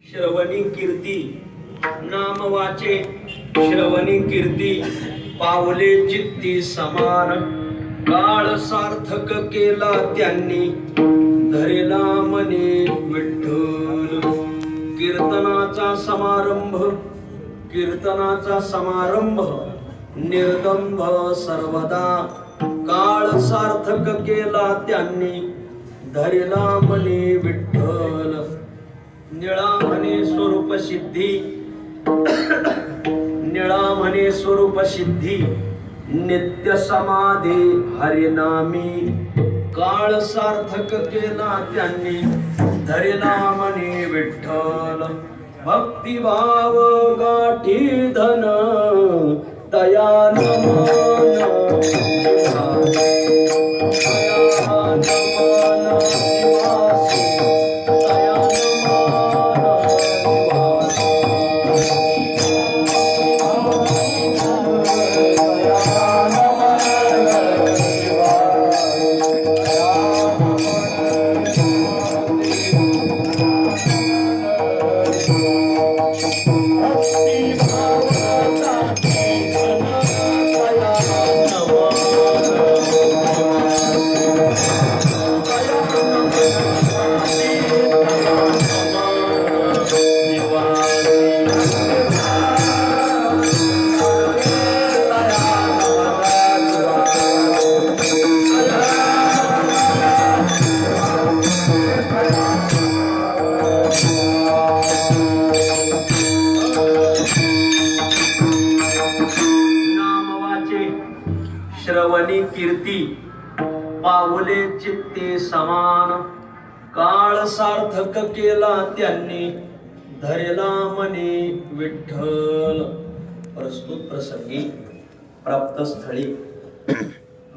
श्रवणी कीर्ती नाम वाचे, श्रवणी कीर्ती पावले चित्ती समान, काळ सार्थक केला त्यांनी धरेला मने विठ्ठल. कीर्तनाचा समारंभ, कीर्तनाचा समारंभ निर्दंभ सर्वदा, काळ सार्थक केला त्यांनी धरेला मने विठ्ठल. निळा म्हणे स्वरूप सिद्धी, निळा म्हणे स्वरूप सिद्धी, नित्य समाधी हरिनामी, काळ सार्थक केला त्यांनी धरेला मने विठ्ठल. भक्तिभाव गाठी धन दयान श्रवणी कीर्ती पावले चित्ते समान, काळ सार्थक केला त्यांनी धरेला मने विठ्ठल. प्रस्तुत प्रसंगी प्राप्त स्थळी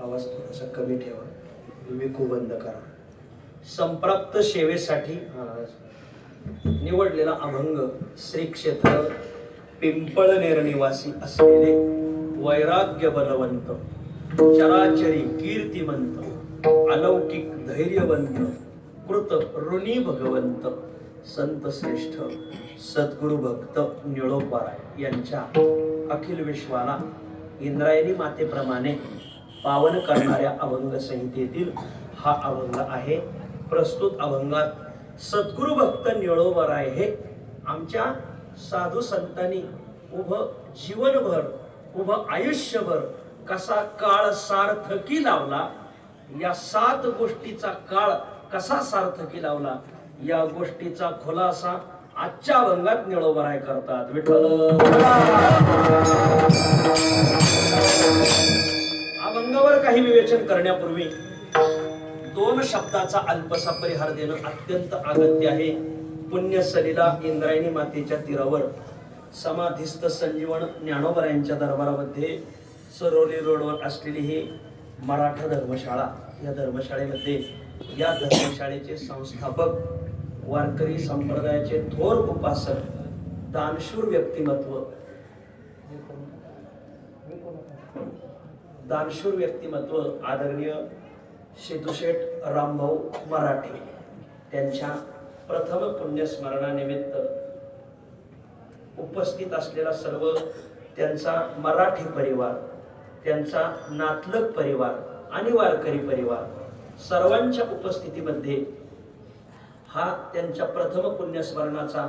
आवाज थोडासा कमी ठेवा, विकू बंद करा. संप्राप्त सेवेसाठी निवडलेला अभंग श्री क्षेत्र पिंपळनेर निवासी असलेले वैराग्य बलवंत, चराचरी कीर्तिमंत, अलौकिक धैर्यवंत, कृत ऋणी भगवंत, संत श्रेष्ठ सद्गुरु भक्त निळोबाराय यांच्या अखिल विश्वाला इंद्रायणी मातेप्रमाणे पावन करणाऱ्या अभंग संहितेतील हा अभंग आहे. प्रस्तुत अभंगात सद्गुरु भक्त निळोबाराय हे आमच्या साधू संतांनी उभं जीवनभर, उभं आयुष्यभर कसा काळ सार्थकी लावला, या 7 गोष्टीचा काळ कसा सार्थकी लावला, या गोष्टीचा खुलासा आजच्या अभंगात निळोबाराय करतात. विठ्ठल. अभंगावर काही विवेचन करण्यापूर्वी 2 शब्दाचा अल्पसा परिहार देणं अत्यंत अगत्य आहे. पुण्यसलीला इंद्रायणी मातेच्या तीरावर समाधिस्थ संजीवन ज्ञानोबरायांच्या दरबारामध्ये सरोली रोडवर असलेली ही मराठा धर्मशाळा, या धर्मशाळेमध्ये या धर्मशाळेचे संस्थापक, वारकरी संप्रदायाचे थोर उपासक, दानशूर व्यक्तिमत्व, दानशूर व्यक्तिमत्व आदरणीय शेतुशेठ रामभाऊ मराठे त्यांच्या प्रथम पुण्यस्मरणानिमित्त उपस्थित असलेला सर्व त्यांचा मराठी परिवार, त्यांचा नातलग परिवार आणि वारकरी परिवार सर्वांच्या उपस्थितीमध्ये हा त्यांच्या प्रथम पुण्यस्मरणाचा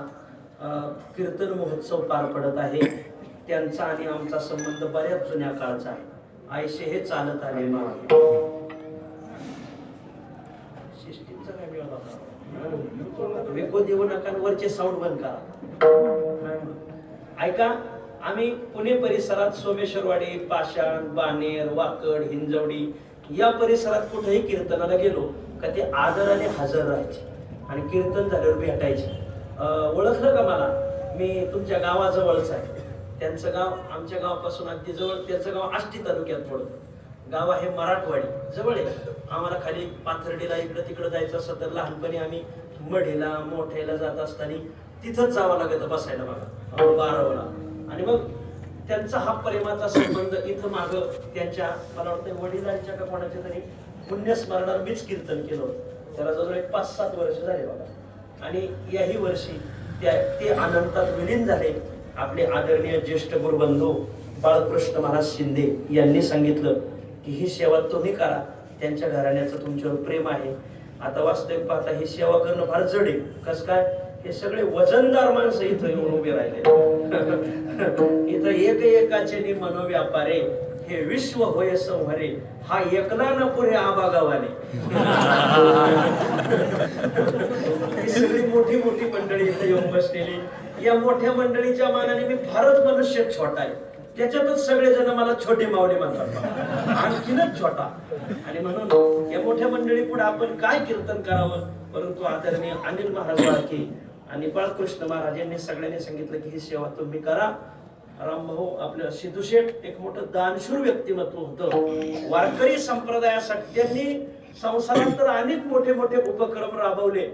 कीर्तन महोत्सव पार पडत आहे. त्यांचा आणि आमचा संबंध बऱ्याच जुन्या काळचा आहे. आयशे हे चालत आले शिस्तीचा काय मिळाला विको देऊ नका, वरचे साऊंड बंद करा. ऐका, आम्ही पुणे परिसरात सोमेश्वरवाडी, पाषाण, बानेर, वाकड, हिंजवडी या परिसरात कुठेही कीर्तनाला गेलो का ते आदराने हजर राहायचे आणि कीर्तन झाल्यावर भेटायचे. ओळखलं का मला? मी तुमच्या गावाजवळच आहे. त्यांचं गाव आमच्या गावापासून अगदी जवळ, त्यांचं गाव आष्टी तालुक्यात पडतं. गाव आहे मराठवाडी, जवळ आहे. आम्हाला खाली पाथर्डीला इकडं तिकडं जायचं असं तर लहानपणी आम्ही मढीला मोठ्याला जात असताना तिथंच जावं लागत बसायला बघा, 12ला. आणि मग त्यांचा हा प्रेमाचा संबंध इथं माग त्यांच्या मला वाटतं वडिलांच्या का कोणाच्या तरी पुण्यस्मरणात मीच कीर्तन केलं होतं. त्याला जवळ 5-7 वर्ष झाले बघा. आणि याही वर्षी ते अनंतात विलीन झाले. आपले आदरणीय ज्येष्ठ गुरुबंधू बाळकृष्ण महाराज शिंदे यांनी सांगितलं की ही सेवा तुम्ही करा, त्यांच्या घराण्याचं तुमच्यावर प्रेम आहे. आता वास्तविक पाहता ही सेवा करणं फार जड आहे. कसं काय, हे सगळे वजनदार माणसं इथं येऊन उभे राहिले. इथं एक एकाचे मनोव्यापारे, हे विश्व होय संहारे, हा एकला न पुरे आबागावाने. ही सगळी मोठी मोठी मंडळी इथं येऊन बसलेली. या मोठ्या मंडळीच्या मानाने मी फारच मनुष्य छोटा आहे. त्याच्यातच सगळेजण मला छोटे मावळे म्हणतात, आणखीनच छोटा. आणि म्हणून या मोठ्या मंडळी पुढे आपण काय कीर्तन करावं. परंतु आदरणीय अनिल महाराज बाळके आणि बाळकृष्ण महाराज यांनी सगळ्यांनी सांगितलं की ही सेवा तुम्ही करा. रामभाऊ आपलं सिद्धूशेठ एक मोठं दानशूर व्यक्तिमत्व होतं. वारकरी संप्रदायासाठी त्यांनी संसारात तर अनेक मोठे मोठे उपक्रम राबवले,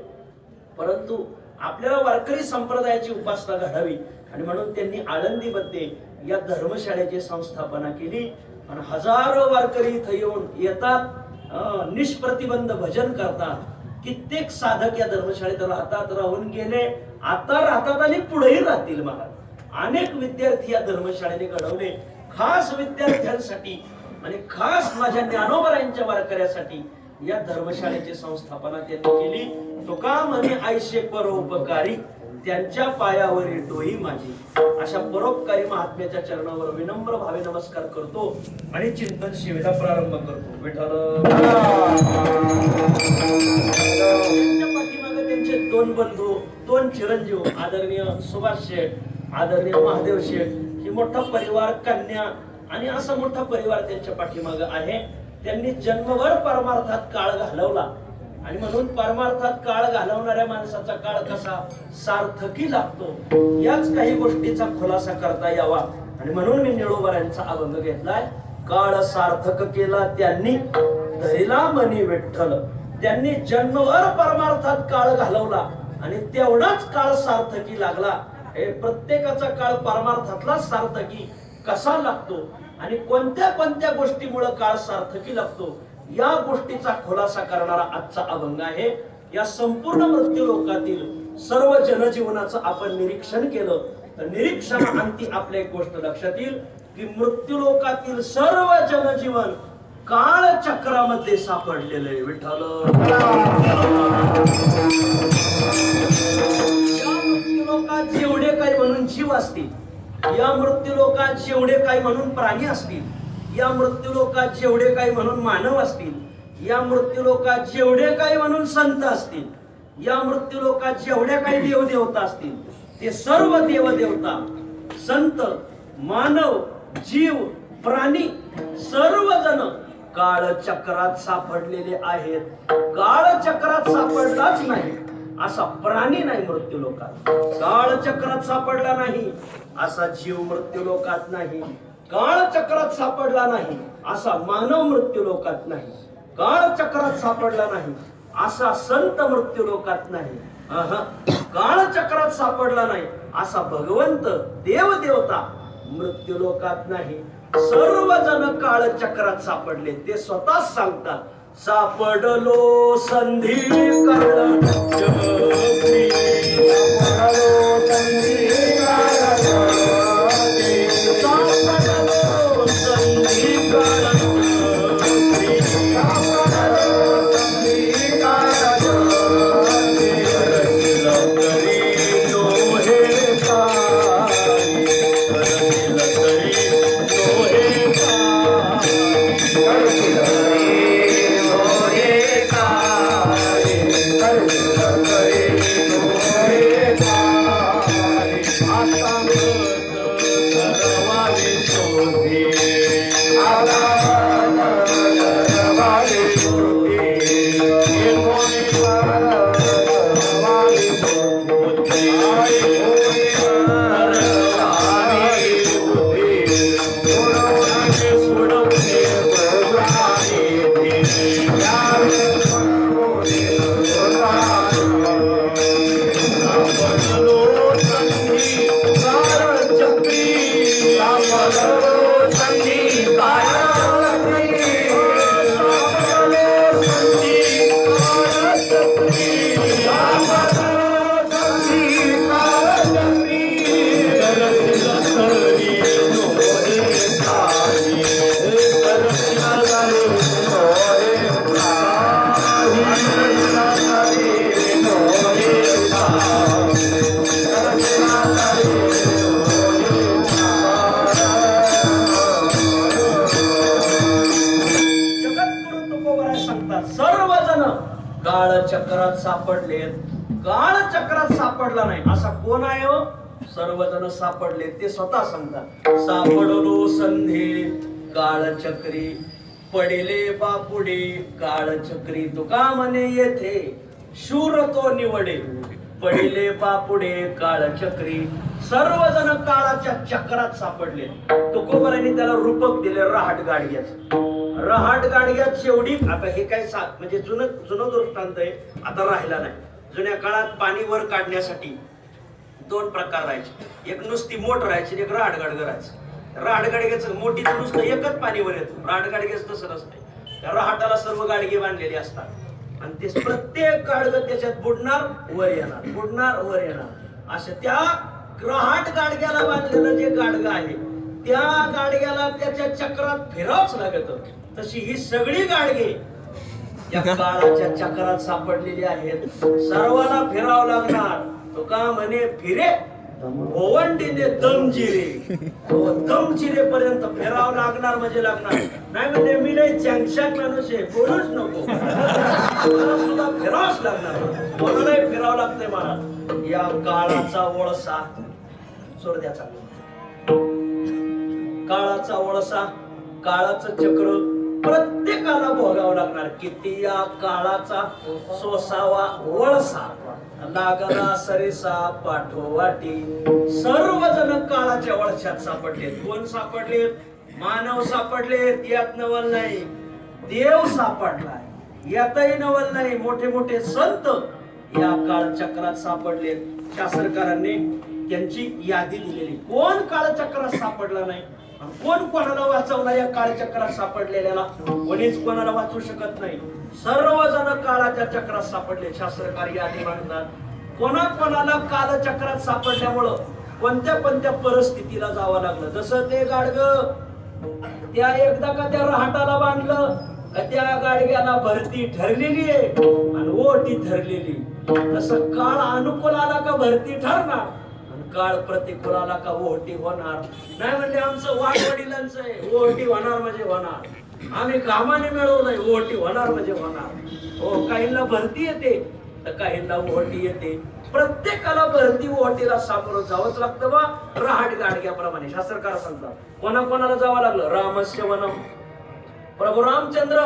परंतु आपल्याला वारकरी संप्रदायाची उपासना घडावी आणि म्हणून त्यांनी आळंदीमध्ये या धर्मशाळेची संस्थापना केली. आणि हजारो वारकरी इथं येतात, निष्प्रतिबंध भजन करतात. कित्येक साधक या धर्मशाळेत राहतात, राहून गेले, आता राहतात आणि पुढेही राहतील. महाराज अनेक विद्यार्थी या धर्मशाळेने घडवले. खास विद्यार्थ्यांसाठी आणि खास माझ्या ज्ञानोबरायांच्या वारकऱ्यासाठी या धर्मशाळेची संस्थापना त्यांनी केली. तुका म्हणे आयशे परोपकारी, त्यांच्या पायावरी डोई माझी. अशा परोपकारी महात्म्याच्या चरणावर विनम्र भावे नमस्कार करतो आणि चिंतन सेवेला प्रारंभ करतो. विठ्ठल त्यांच्या पाठीमागे त्यांचे दोन बंधू, दोन चिरंजीव, आदरणीय सुभाष शेठ, आदरणीय महादेव शेठ, ही मोठा परिवार, कन्या आणि असा मोठा परिवार त्यांच्या पाठीमागे आहे. त्यांनी जन्मभर परमार्थात काळ घालवला आणि म्हणून परमार्थात काळ घालवणाऱ्या माणसाचा काळ कसा सार्थकी लागतो, याच काही गोष्टीचा खुलासा करता यावा. आणि म्हणून मी निळोबरांचा अभंग घेतलाय. काळ सार्थक केला त्यांनी, धरिला मनी विठ्ठल. त्यांनी जन्मभर परमार्थात काळ घालवला आणि तेवढाच काळ सार्थकी लागला. प्रत्येकाचा काळ परमार्थातला सार्थकी कसा लागतो आणि कोणत्या कोणत्या गोष्टीमुळे काळ सार्थकी लागतो, या गोष्टीचा खुलासा करणारा आजचा अभंग आहे. या संपूर्ण मृत्यू लोकातील सर्व जनजीवनाचं आपण निरीक्षण केलं तर निरीक्षणाअंती आपल्या एक गोष्ट लक्षात येईल की मृत्यू लोकातील सर्व जनजीवन काळ चक्रामध्ये सापडलेलं आहे. विठ्ठल लोकात जेवढे काही म्हणून जीव असतील, या मृत्यू लोकात जेवढे काही म्हणून प्राणी असतील, या मृत्यू लोकात जेवढे काही म्हणून मानव असतील, या मृत्यू लोकात जेवढे काही म्हणून संत असतील, या मृत्यू लोकात जेवढ्या काही देवदेवता असतील, ते सर्व देवदेवता, संत, मानव, जीव, प्राणी सर्वजण काळचक्रात सापडलेले आहेत. काळचक्रात सापडलाच नाही असा प्राणी नाही मृत्यू लोकात. काळचक्रात सापडला नाही असा जीव मृत्यू लोकात नाही. काळचक्रात सापडला नाही असा मानव मृत्यू लोकात नाही. काळचक्रात सापडला नाही असा संत मृत्यू लोकात नाही. काळचक्रात सापडला नाही असा भगवंत, देवदेवता मृत्यू लोकात नाही. सर्वजण काळचक्रात सापडले. ते स्वतःच सांगतात, सापडलो संधी काळ जगती, सापडलो संधी काळ जगती, सापडलो संधी काळ जगती, सापडलो संधी काळ जगती, करशील तरी नोहे काय, करशील तरी नोहे काय, करशील तरी सापडलेत, काळचक्रात सापडला नाही असा कोण आहे हो? सर्वजण सापडले. ते स्वतः सांगतात, सापडलो संधी काळचक्री, पडिले बापुडे काळचक्री. तुका म्हणे येथे शूर तो निवडे, पडिले बापुडे काळचक्री. सर्वजण काळाच्या चक्रात सापडले. तुकोबरांनी त्याला रूपक दिले रहाट गाडग्याचं. रहाट गाडग्यात शेवटी आता हे काय म्हणजे जुनं दृष्टांत आहे, आता राहिला नाही. जुन्या काळात पाणी वर काढण्यासाठी दोन प्रकार राहायचे. एक नुसती मोठ राहायची, एक रहाट गाडगं राहायचं. रहाट गाडग्याचं मोठीचं नुसतं एकच पाणी वर येतं. रहाट गाडग्याचं तसं नसतं. त्या रहाटाला सर्व गाडगे बांधलेले असतात आणि ते प्रत्येक गाडगं त्याच्यात बुडणार वर येणार, बुडणार वर येणार. असं त्या रहाट गाडग्याला बांधलेलं जे गाडगं आहे त्या गाडग्याला त्याच्या चक्रात फिरावंच लागत. तशी ही सगळी गाडगे या काळाच्या चक्रात सापडलेली आहेत. सर्वांना फिरावं लागणार. तुका म्हणे फिरे ओवंडीने दमजिरे, दमजिरे पर्यंत फिरावं लागणार म्हणजे लागणार. नाही म्हणजे मी नाही चांगशाक माणूस आहे, बोलूच नको. सुद्धा फिरावंच लागणार. मला नाही फिरावं लागतंय मला. या काळाचा वळसा सोडद्याचा, काळाचा वळसा, काळाचं चक्र प्रत्येकाला भोगावं लागणार. किती या काळाचा सोसावा वळसा, लागला सरिसा पाठोवाटी. सर्वजण काळाच्या वळशात सापडलेत. कोण सापडलेत? मानव सापडलेत, यात नवल नाही. देव सापडलाय, यातही नवल नाही. मोठे मोठे संत या काळचक्रात सापडलेत. शास्त्रकारांनी त्यांची यादी दिलेली. कोण काळचक्रात सापडला नाही, कोण कोणाला वाचवला या काळचक्रात सापडलेल्याला? कोणीच कोणाला वाचू शकत नाही. सर्वजण काळाच्या चक्रात सापडले. शास्त्रकार यादी मांडतात. कोणाकोणाला कालचक्रात सापडल्यामुळं कोणत्या कोणत्या परिस्थितीला जावं लागलं. जसं ते गाडगं त्या एकदा का त्या रहाटाला बांधलं का त्या गाडग्याला भरती ठरलेली आहे आणि ओटी ठरलेली. तसं काळ अनुकूल आला का भरती ठरणार, काळ प्रतिकूल आला का ओहटी होणार. नाही म्हणजे आमचं वाडवडिलांचं आहे, ओहटी होणार म्हणजे होणार. आम्ही कामाने मिळवलंय, ओहटी होणार म्हणजे होणार. हो, काहींना भरती येते तर काहींना ओहटी येते. प्रत्येकाला भरती ओहटीला सामोरं जावंच लागतं बा. रहाट गाडग्याप्रमाणे शास्त्रकार सांगतात. कोणाकोणाला जावं लागलं? रामस्य वनम, प्रभू रामचंद्र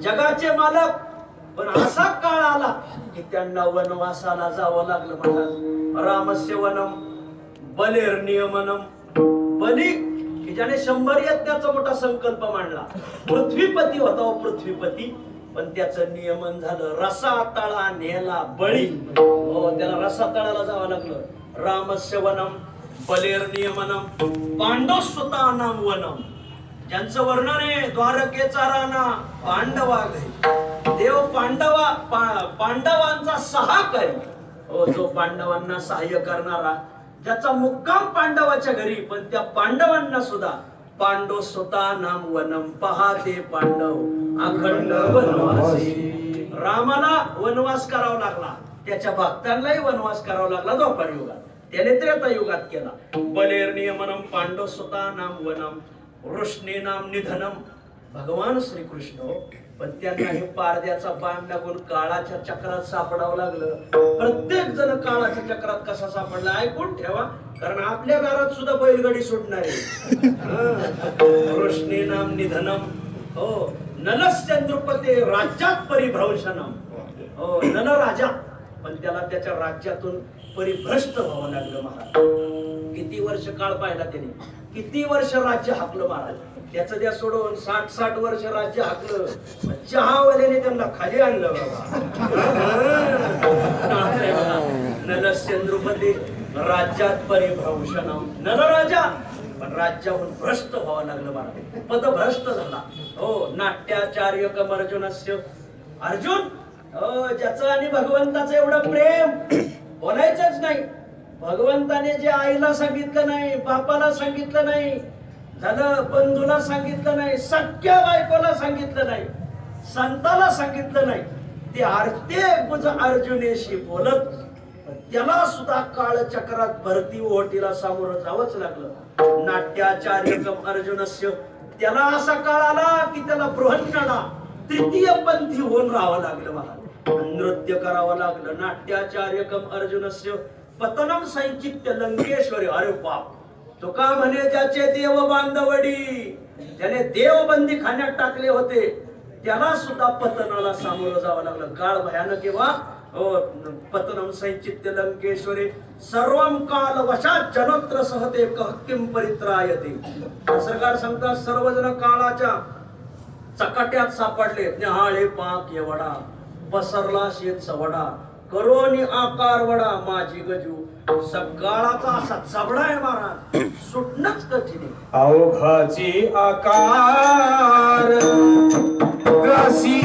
जगाचे मालक, पण असा काळ आला की त्यांना वनवासाला जावं लागलं. महाराज रामस्य वनम बलेर नियमनम, बली की ज्याने 100 यज्ञाचा मोठा संकल्प मांडला. पृथ्वीपती होता, पृथ्वीपती, पण त्याचं नियमन झालं. रसा तळा नेला बळी. हो, त्याला रसा तळाला जावं लागलं. रामस्य वनम बलेर नियमनम पांडव स्वतः नाम वनम, ज्यांचं वर्णन आहे द्वारकेचा राणा पांडवा घरी. देव पांडवांचा सहाकारी, हो, जो पांडवांना सहाय्य करणारा, ज्याचा मुक्काम पांडवाच्या घरी, पण त्या पांडवांना सुद्धा पांडव स्वतः नाम वनम पहाते पांडव अखंड वनवासी. रामाला वनवास करावा लागला, त्याच्या भक्तांनाही वनवास करावा लागला द्वापर युगात. त्याने त्रेता युगात केला. बलेर नियमनम पांडव स्वतः नाम वनम वृष्णे नाम निधनम, भगवान श्रीकृष्ण. पण त्यांना हे पारद्याचा बाण लागून काळाच्या चक्रात सापडावं लागलं. प्रत्येक जण काळाच्या चक्रात कसा सापडला ऐकून ठेवा, कारण आपल्या घरात सुद्धा बैलगाडी सुटणार आहे. वृष्णे नाम निधनम, हो, नलस्य नृपते राज्यात परिभ्रंशनम. हो, नल राजा, पण त्याला त्याच्या राज्यातून परिभ्रष्ट व्हावं लागलं. महाराज किती वर्ष काळ पाहिला त्याने, किती वर्ष राज्य हाकलं महाराज. त्याचं द्या सोडून 60 वर्ष राज्य हाकलं. चहावाल्याने त्यांना खाली आणलं बाबा. नलस्य नृपते राज्यात परिभ्रंशनम, नल राजा, पण राज्याहून भ्रष्ट व्हावं लागलं महाराज. पदभ्रष्ट झाला. हो, नाट्याचार्य कम अर्जुनस्य, अर्जुन ज्याचं आणि भगवंताचं एवढं प्रेम बोलायचंच नाही. भगवंताने जे आईला सांगितलं नाही, बापाला सांगितलं नाही, झालं बंधूला सांगितलं नाही, सख्या बायकोला सांगितलं नाही, संताला सांगितलं नाही, ते गुज अर्जुनेशी बोलत, त्याला सुद्धा काळचक्रात भरती ओहटीला सामोरं जावंच लागलं. नाट्याचार्यकम अर्जुनस्य, त्याला असा काळ आला की त्याला बृहन्नडा तृतीय पंथी होऊन राहावं लागलं. महाराज नृत्य करावं लागलं. नाट्याचार्यकम अर्जुनस्य पतनम संचित्य लंकेश्वरी. अरे बाप, तुका म्हणे ज्याचे देव बांधवडी, त्याने देवबंदी खाण्यात टाकले होते, त्याला सुद्धा पतनाला सामोरं जावं लागलं. काळ भयानक किंवा पतनम संचित्य लंकेश्वरी सर्वम काल वशात जनोत्र सहते किम परित्रायते. सरकार सांगतात सर्वजण काळाच्या चकाट्यात सापडले. न्याहाळे पाक एवढा पसरला शेत सवडा, करोनी आकार वडा माझी गजू. सकाळाचा असा चबडा आहे महाराज, सुटणंच कठीण आहे. अवघाची आकार ग्रासी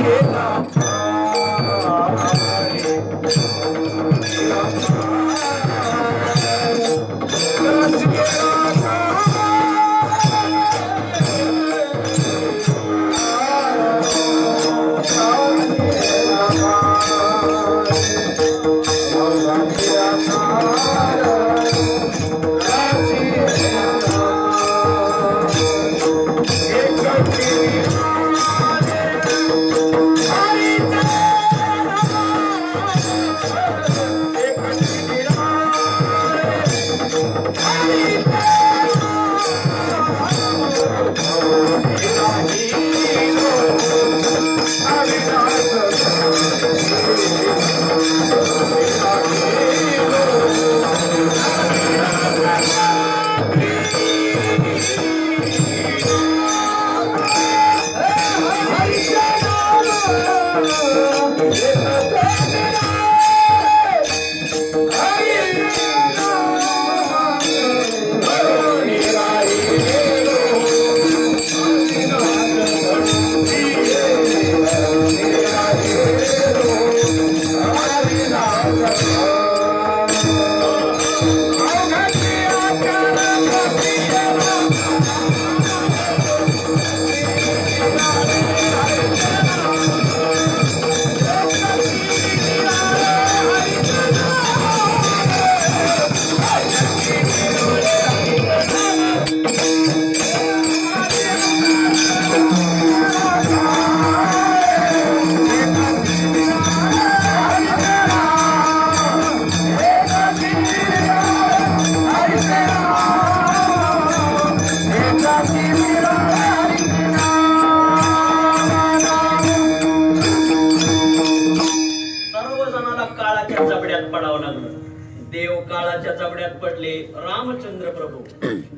देव काळाच्या जबड्यात पडले. रामचंद्र प्रभू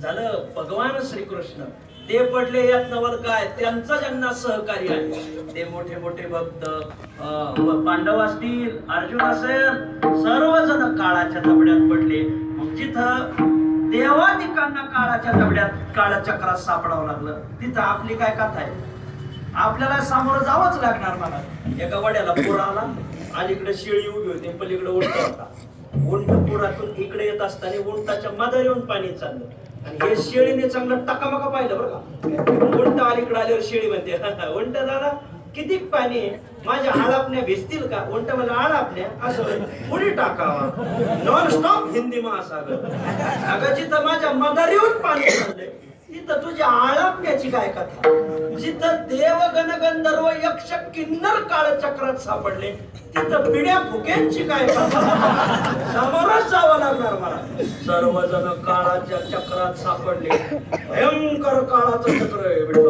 झालं भगवान श्रीकृष्ण ते पडले. यात नवल काय, त्यांचं ज्यांना सहकार्य आहे ते मोठे मोठे भक्त पांडव असतील, अर्जुन असेल, सर्वजण काळाच्या जबड्यात पडले. मग जिथं देवादिकांना काळाच्या जबड्यात काळचक्रात सापडावं लागलं, तिथं आपली काय कथा आहे? आपल्याला सामोरं जावंच लागणार. मला एका वड्याला पूर आला, अलीकडे शेळी उभी होती, पलीकडे उंट होता. उंट पुरातून इकडे येत असताना उंटाच्या मादार येऊन पाणी चाललं, आणि हे शेळीने चांगलं टकामका पाहिलं बरं का. उंट अलीकडे आल्यावर शेळी म्हणते, उंट दादा किती पाणी आहे, माझ्या आळापण्या भिजतील का? उंट मला आळापण्या असं पुढे टाकावा. नॉन स्टॉप हिंदी महासागर. अगं जिथं माझ्या मादार येऊन पाणी चाललंय तिथं तुझ्या आळापण्याची काय कथा? जिथं देव गण गंधर्व यक्ष किन्नर काळचक्रात सापडले तिथं पिढ्या फुक्यांची काय कथा? समोरच जावं लागणार मला. सर्वजण काळाच्या चक्रात सापडले. भयंकर काळाचं चक्र आहे विठ्ठल.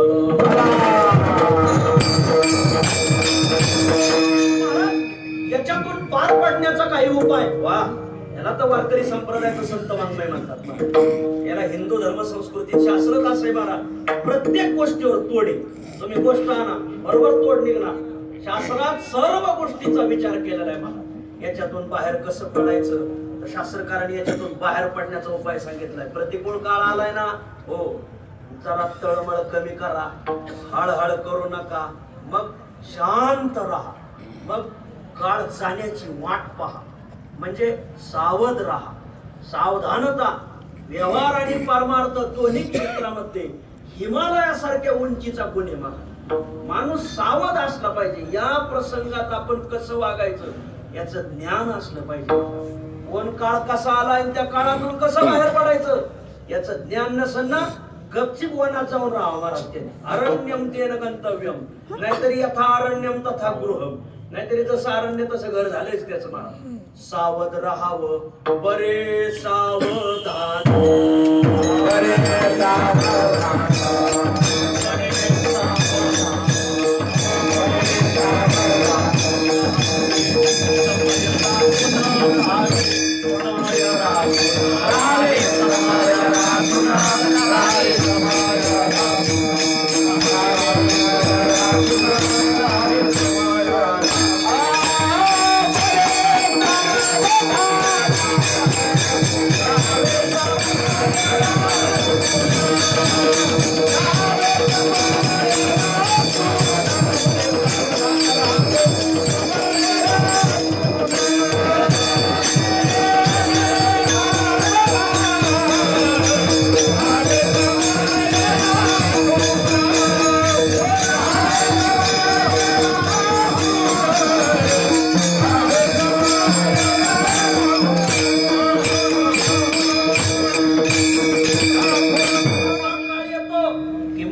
याच्यातून पार पडण्याचा काही उपाय? वा, याला तर वारकरी संप्रदायाचं संत वाङ्मय म्हणतात. याला हिंदू धर्म संस्कृती शास्त्रच असे महाराज. प्रत्येक गोष्टीवर तोडे. तुम्ही गोष्ट आणा, बरोबर तोड निघणार. शास्त्रात सर्व गोष्टीचा विचार केलेला आहे मला. याच्यातून बाहेर कसं पडायचं, तर शास्त्रकारांनी याच्यातून बाहेर पडण्याचा उपाय सांगितलाय. प्रतिकूल काळ आलाय ना, हो, जरा तळमळ कमी करा, हळहळ करू नका, मग शांत राहा, मग काळ जाण्याची वाट पहा, म्हणजे सावध राहा. सावधानता व्यवहार आणि परमार्थ दोन्ही क्षेत्रामध्ये हिमालयासारख्या उंचीचा गुण आहे मला. माणूस सावध असला पाहिजे. या प्रसंगात आपण कसं वागायचं याचं ज्ञान असलं पाहिजे. कोण काळ कसा आला आणि त्या काळातून कसं बाहेर पडायचं याचं ज्ञान नसेल ना, गपचिप वनात जाऊन राहा महाराज. त्याने अरण्यम तेन गंतव्यम, नाहीतरी यथा अरण्यम तथा गृहम. नाहीतरी जसं अरण्य तसं घर झालंच त्याचं मला. सावध राहावं बरे सावधान, बरे सावधान, बरे सावधान.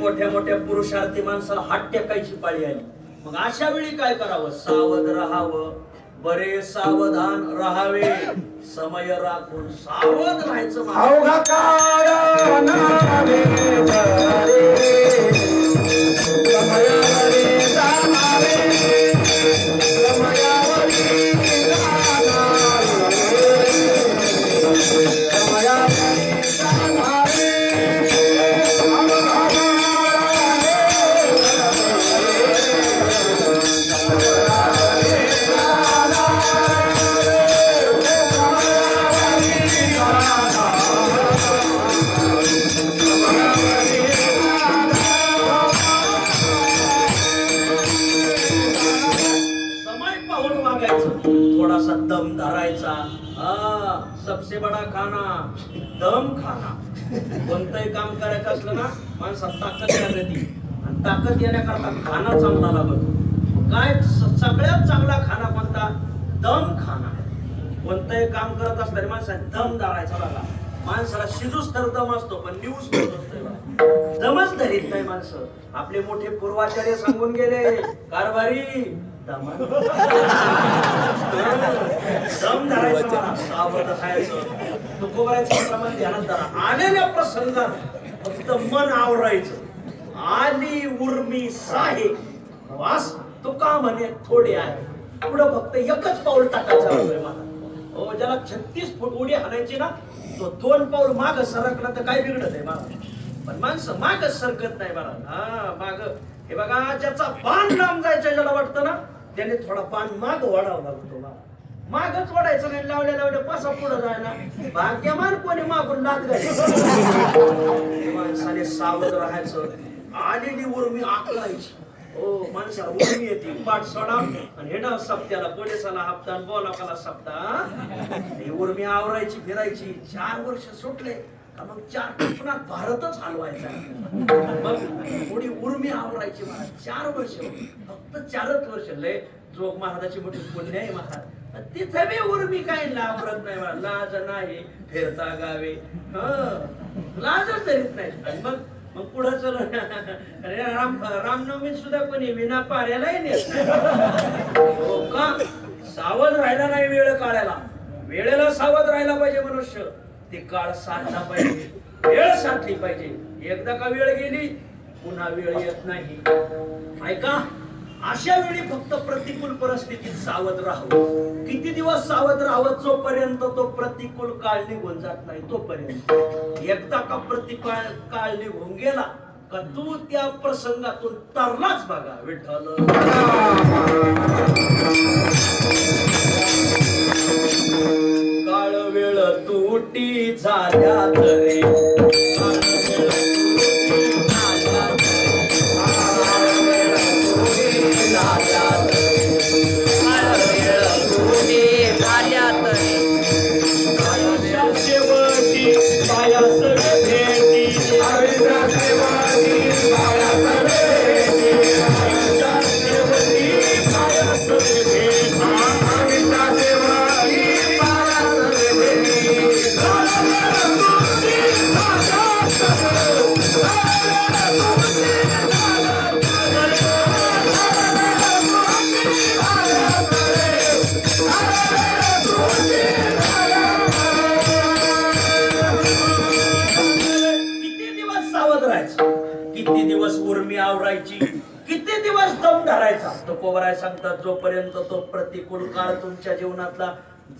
मोठ्या मोठ्या पुरुषार्थी माणसाला हात टेकायची पाळी आली. मग अशा वेळी काय करावं? सावध राहावं बरे सावधान राहावे, समय राखून सावध राहायचं. अवघा काळ नावे बरे, समयावरी जाणारे, समयावरी जाणारे, समयावरी जाणारे. थोडासा दम धरायचा. सबसे बडा खाना दम खाना. कोणतंही काम करायचं असलं ना माणसात ताकद येते, आणि ताकद येण्याकरता खाना चांगला लागतो. काय सगळ्यात चांगला खाना कोणता? दम खाना. कोणतंही काम करत असताना माणसाने दम धरायचा बघा. माणसाला शिजूच तर दम असतो, पण न्यूज दमच धरीत नाही माणसं. आपले मोठे पूर्वाचार्य सांगून गेले, कारभारी दम धरायचं, सावध राहायचं, तुकोबारायचं प्रमाण ध्यानात धरा. आलेल्या प्रसंगात फक्त मन आवरायचं. आली उर्मी साहे वास तुका म्हणे थोडे आहे. पुढं फक्त एकच पाऊल टाकायचं आहे मला. हो, ज्याला 36 फूट उडी हाणायची ना, तो 2 पाऊल माग सरकला तर काय बिघडत आहे मला. पण माणसं मागच सरकत नाही मला. माग हे बघा, ज्याचा बाण लांब जायचं ज्याला वाटतं ना, त्याने थोडा बाण माग वाढावा लागतो मला. मागच वाढायचं नाही, लावल्या लावल्या पासा पुढे जायला. भाग्यमान कोणी मागून लाद घालायचं. माणसाने सावध राहायचं. आलेली उर्मी आकलायची. हो, माणसाला उर्मी येते, पाठ सोडा आणि हे ना सप्त्याला पोलिसाला हप्ता, बोलाकाला सप्ता. ही उर्मी आवरायची, फिरायची. 4 वर्ष सुटले का मग 4 टिपणात भारतच हलवायचा. मग थोडी उर्मी आवरायची मला. 4 वर्ष, फक्त 4च वर्ष. लय जोग महाराजाची मोठी पुण्य आहे महाराज. तिथे बी उर्मी काही आवरत नाही मला. लाज नाही फिरता गावे, लाजच धरीत नाही. आणि मग पुढे चल रामनवमी सुद्धा कोणी विना पाऱ्यालाही नेत नाही. हो का? सावध राहायला नाही वेळ काढायला. वेळेला सावध राहायला पाहिजे मनुष्य. ते काळ साधला पाहिजे, वेळ साधली पाहिजे. एकदा का वेळ गेली पुन्हा वेळ येत नाही. ऐका, अशा वेळी फक्त प्रतिकूल परिस्थितीत सावध राहावं. किती दिवस सावध राहावं? जोपर्यंत तो प्रतिकूल काळ निघून जात नाही तोपर्यंत. एकदा का प्रतिकूल काळ निघून गेला का तू त्या प्रसंगातून तरलाच बघा. विठ्ठल काळ वेळ तुटी झाल्या तरी, धरायची किती दिवस दम धरायचा तुकोबराय सांगतात जोपर्यंत तो प्रतिकूल काळ तुमच्या जीवनातला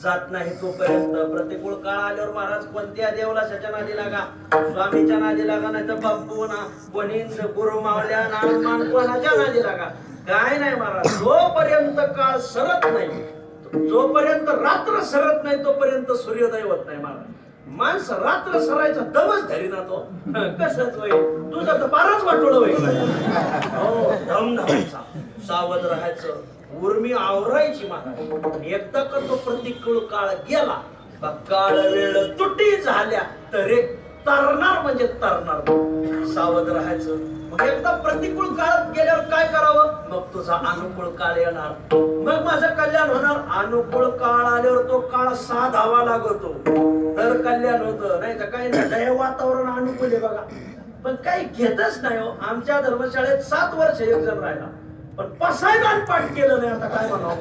जात नाही तोपर्यंत प्रतिकूल काळ आल्यावर महाराज कोणत्या देवलाशाच्या नादी लागा स्वामीच्या नादी लागा नाही तर बाप्पू ना कोणी गुरु मावल्या नामान कोणाच्या नादी लागा काय नाही महाराज जोपर्यंत काळ सरत नाही जोपर्यंत रात्र सरत नाही तोपर्यंत सूर्योदय होत नाही महाराज माणसं रात्र सरायचा दमच धरी ना तो कसंच होय तुझं तर फारच वाटोळ होय हो दम धरायचा सावध राहायचं उर्मी आवरायची महाराज एकदा का तो प्रतिकूल काळ गेला काळ वेळ तुटी झाल्या तर एक तरणार म्हणजे तरणार सावध राहायचं मग एकदा प्रतिकूल काळ गेल्यावर काय करावं मग तुझा अनुकूल काळ येणार मग माझं कल्याण होणार अनुकूल काळ आल्यावर तो काळ साधावा लागतो तर कल्याण होतं नाही तर काही नाही हे वातावरण अनुकूल आहे बघा पण काही घेतच नाही हो आमच्या धर्मशाळेत 7 वर्ष एक जण राहिला पण पसायदान पाठ केलं नाही आता काय म्हणावं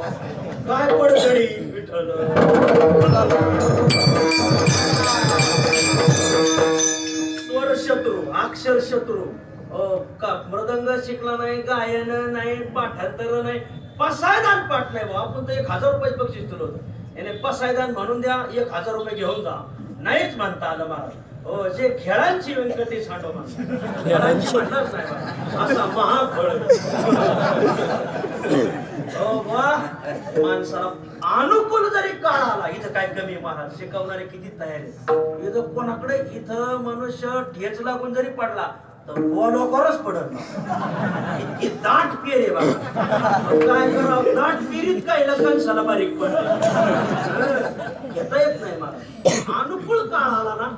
काय पडतडी विठ्ठल स्वर शत्रू अक्षर शत्रू का मृदंग शिकला नाही गायन नाही पाठांतर नाही पसायदान पाठ नाही भाऊ आपण तर 1000 रुपये बक्षीस दिलं होतं याने पसायदान म्हणून द्या 1000 रुपये घेऊन जा नाहीच म्हणता आलं महाराज हो जे खेळांची व्यंकटी सांडो म्हणतात खेळांची म्हणणार नाही असा महाफळ हो वा माणसाला अनुकूल जरी काळ आला इथं काय कमी महाराज शिकवणारे किती तयार आहेत इथं कोणाकडे इथं मनुष्य ठेच लागून जरी पडला तर बोलोकरच पडत ना इतकी दाट पेर आहे बाबा काय करावं दाट पेरीत काय कणसाला बारीक पडत घेता येत नाही मला अनुकूल काळ आला ना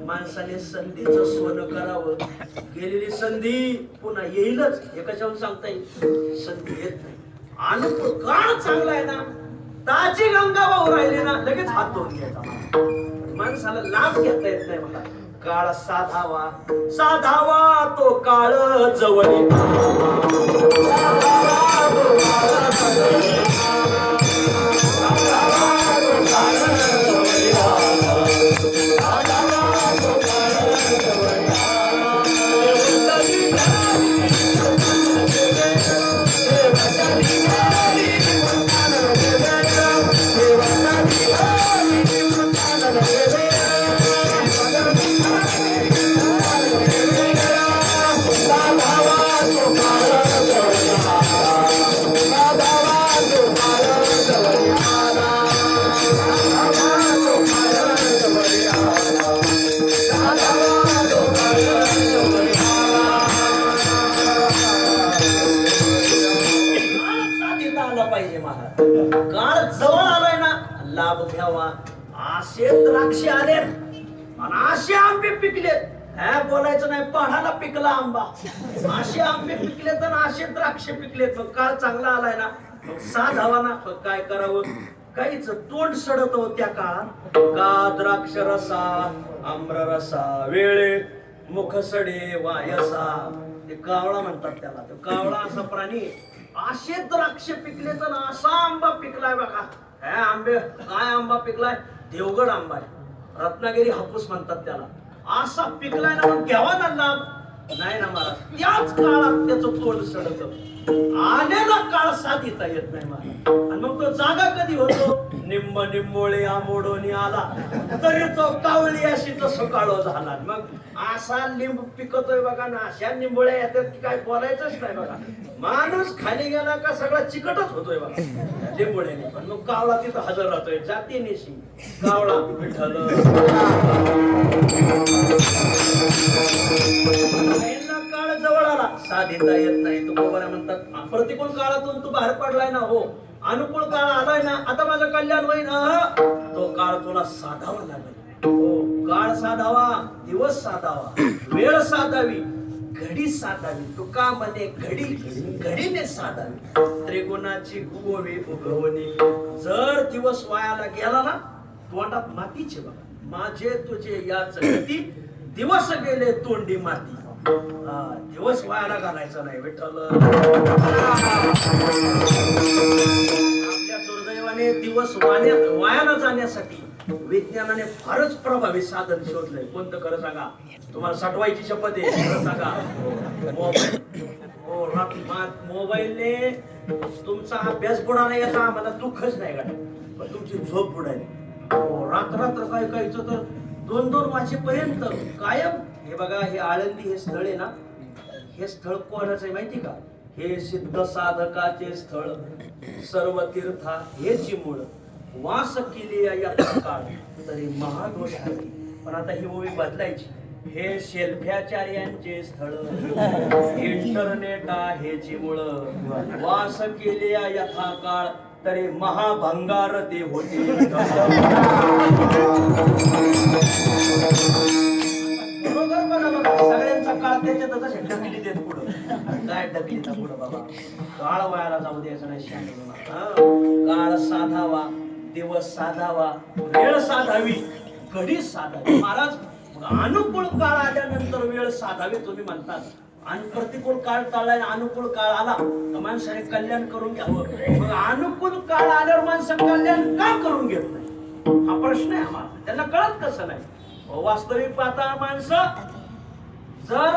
माणसाने संधीचं सोनं करावं गेलेली संधी पुन्हा येईलच हे कशावर सांगता येईल संधी येत नाही अनुकूल काळ चांगला आहे ना ताजी गंगा वाहू राहिली ना लगेच हात धुवून घ्यायचा माणसाला लाभ घेता येत नाही मला काळ साधावा साधावा तो काळ जवळ काळ जवळ आलाय ना लाभ घ्यावा असे द्राक्ष आले आणि असे आंबे पिकलेत ह्या बोलायचं नाही पहाडाला पिकला आंबा असे आंबे पिकलेत आणि असे द्राक्ष पिकलेत मग काळ चांगला आलाय ना मग साधावा ना मग काय करावं काहीच तोंड सडत हो त्या काळात का द्राक्ष रसा आम्र रसा वेळे मुख सडे वायसा ते कावळा म्हणतात त्याला तो कावळा असा प्राणी असे द्राक्ष पिकले तर असा आंबा पिकलाय बघा ह्या आंबे काय आंबा पिकलाय देवगड आंबा आहे रत्नागिरी हापूस म्हणतात त्याला असा पिकलाय ना मग घ्यावा ना लाभ नाही ना महाराज त्याच काळात त्याचं तोंड सडत आलेला काळ साधिता येत नाही महाराज आणि मग तो जागा कधी होतो निंब निंबोळे आंबोडोनी आला तरी तो कावळी अशी तसं काळो झाला मग असा लिंब पिकतोय बघा ना अशा निंबोळ्या येतात की काय बोलायचंच नाही बघा माणूस खाली गेला का सगळा चिकटच होतोय बघा लिंबोळ्याने पण मग कावळा तिथं हजर राहतोय जातीनिशी कावळा विठ्ठल काळ जवळ आला साधिता येत नाही तू बरोबर म्हणतात प्रतिकूल काळातून तू बाहेर पडलाय ना हो अनुकूल काळ आलाय ना आता माझं कल्याण होईल तो काळ तुला साधावा लागेल हो काळ साधावा दिवस साधावा वेळ साधावी घडी साधावी तुका म्हणे घडी घडीने साधावी त्रिगुणाची गोवी उगवणे जर दिवस वायाला गेला ना तोंडात मातीचे बघा माझे तुझे याच गती दिवस गेले तोंडी माती दिवस वायाला घालायचा नाही विठ्ठल आपल्या दुर्दैवाने दिवस वायाला जाण्यासाठी विज्ञानाने फारच प्रभावी साधन शोधलंय कोणतं खरं सांगा तुम्हाला साठवायची शपथ आहे खरं सांगा मोबाईल हो मोबाईलने तुमचा अभ्यास बुडाला याचा आम्हाला दुःखच नाही का, पण तुमची झोप बुडाली. हो, रात्र काय कायचं तर 2-2 वाजेपर्यंत कायम. हे बघा, हे आळंदी हे स्थळ आहे ना, हे स्थळ कोणाचं आहे माहिती का? हे सिद्ध साधकाचे स्थळ, सर्व तीर्था हेची मूळ, वास केली या काळ तरी महादोष आहे. पण आता ही ओवी बदलायची. हे शेल्फ्याचार्यांचे स्थळ, इंटरनेट हेची मूळ, वास केले यथा काळ तरी महाभंगार ते होते. बरोबर बघा बघा, सगळ्यांचा काळ त्याच्यातच असे ढकली देत पुढं. काय ढकली ना पुढं बाबा, काळ वायाला जाऊ द्यायचं नाही. काळ साधावा, दिवस साधावा, वेळ साधावी, घडी साधावी. महाराज, अनुकूल काळ आल्यानंतर वेळ साधावी तुम्ही म्हणतात, आणि प्रतिकूल काळ टाळला, अनुकूल काळ आला तर माणसाने कल्याण करून घ्यावं. मग अनुकूल काळ आल्यावर माणसं कल्याण का करून घेत नाही हा प्रश्न आहे आम्हाला. त्यांना कळत कसं नाही. वास्तविक पाहता माणसं, जर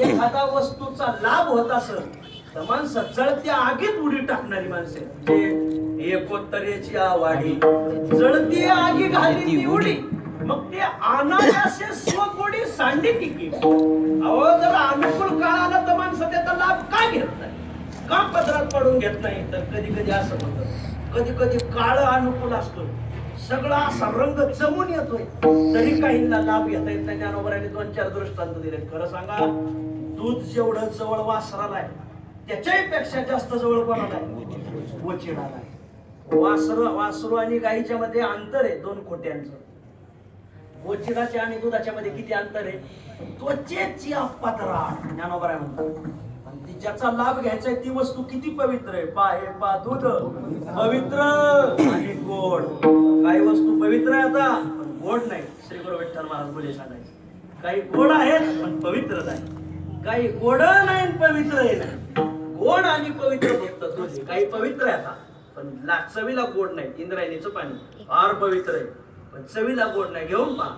एखादा वस्तूचा लाभ होत असेल तर माणसं जळत्या आगीत उडी टाकणारी माणसे. एकोत्तरेची आवाडी जळती आगी घाली ती उडी, मग ते अनायासे स्वगोडी सांडी टिकी. अहो, जर अनुकूल काळ आला तर माणसं त्याचा लाभ का घेत नाही, का पदरात पडून घेत नाही? तर कधी कधी असं होतं, कधी कधी काळ अनुकूल असतो, सगळा असा रंग जमून येतोय, तरी काहींना लाभ घेता येत नाही. ज्ञानोबरांनी 2-4 दृष्टांत दिले. खरं सांगा, दूध जेवढं जवळ वासराला आहे त्याच्याही पेक्षा जास्त जवळ कोणाला आहे? वचिडाला आहे. वासरू आणि गाईच्या मध्ये अंतर आहे 2 खोट्यांचं. वचिडाच्या आणि दुधाच्या मध्ये किती अंतर आहे? त्वचेची पातराट, ज्ञानोबराय म्हणतात. आणि ज्याचा लाभ घ्यायचा ती वस्तू किती पवित्र आहे. पा दूध पवित्र आणि गोड. काही वस्तू पवित्र आहे आता पण गोड नाही. श्री गुरु विठ्ठल महाराज बोले सांगायचे, काही गोड आहेत पण पवित्र नाही. काही गोड नाही पवित्र नाही. गोड आणि पवित्र फक्त तुझे. काही पवित्र आहे आता पण चवीला गोड नाही. इंद्रायणीचं पाणी फार पवित्र आहे पण चवीला गोड नाही. घेऊन पहा.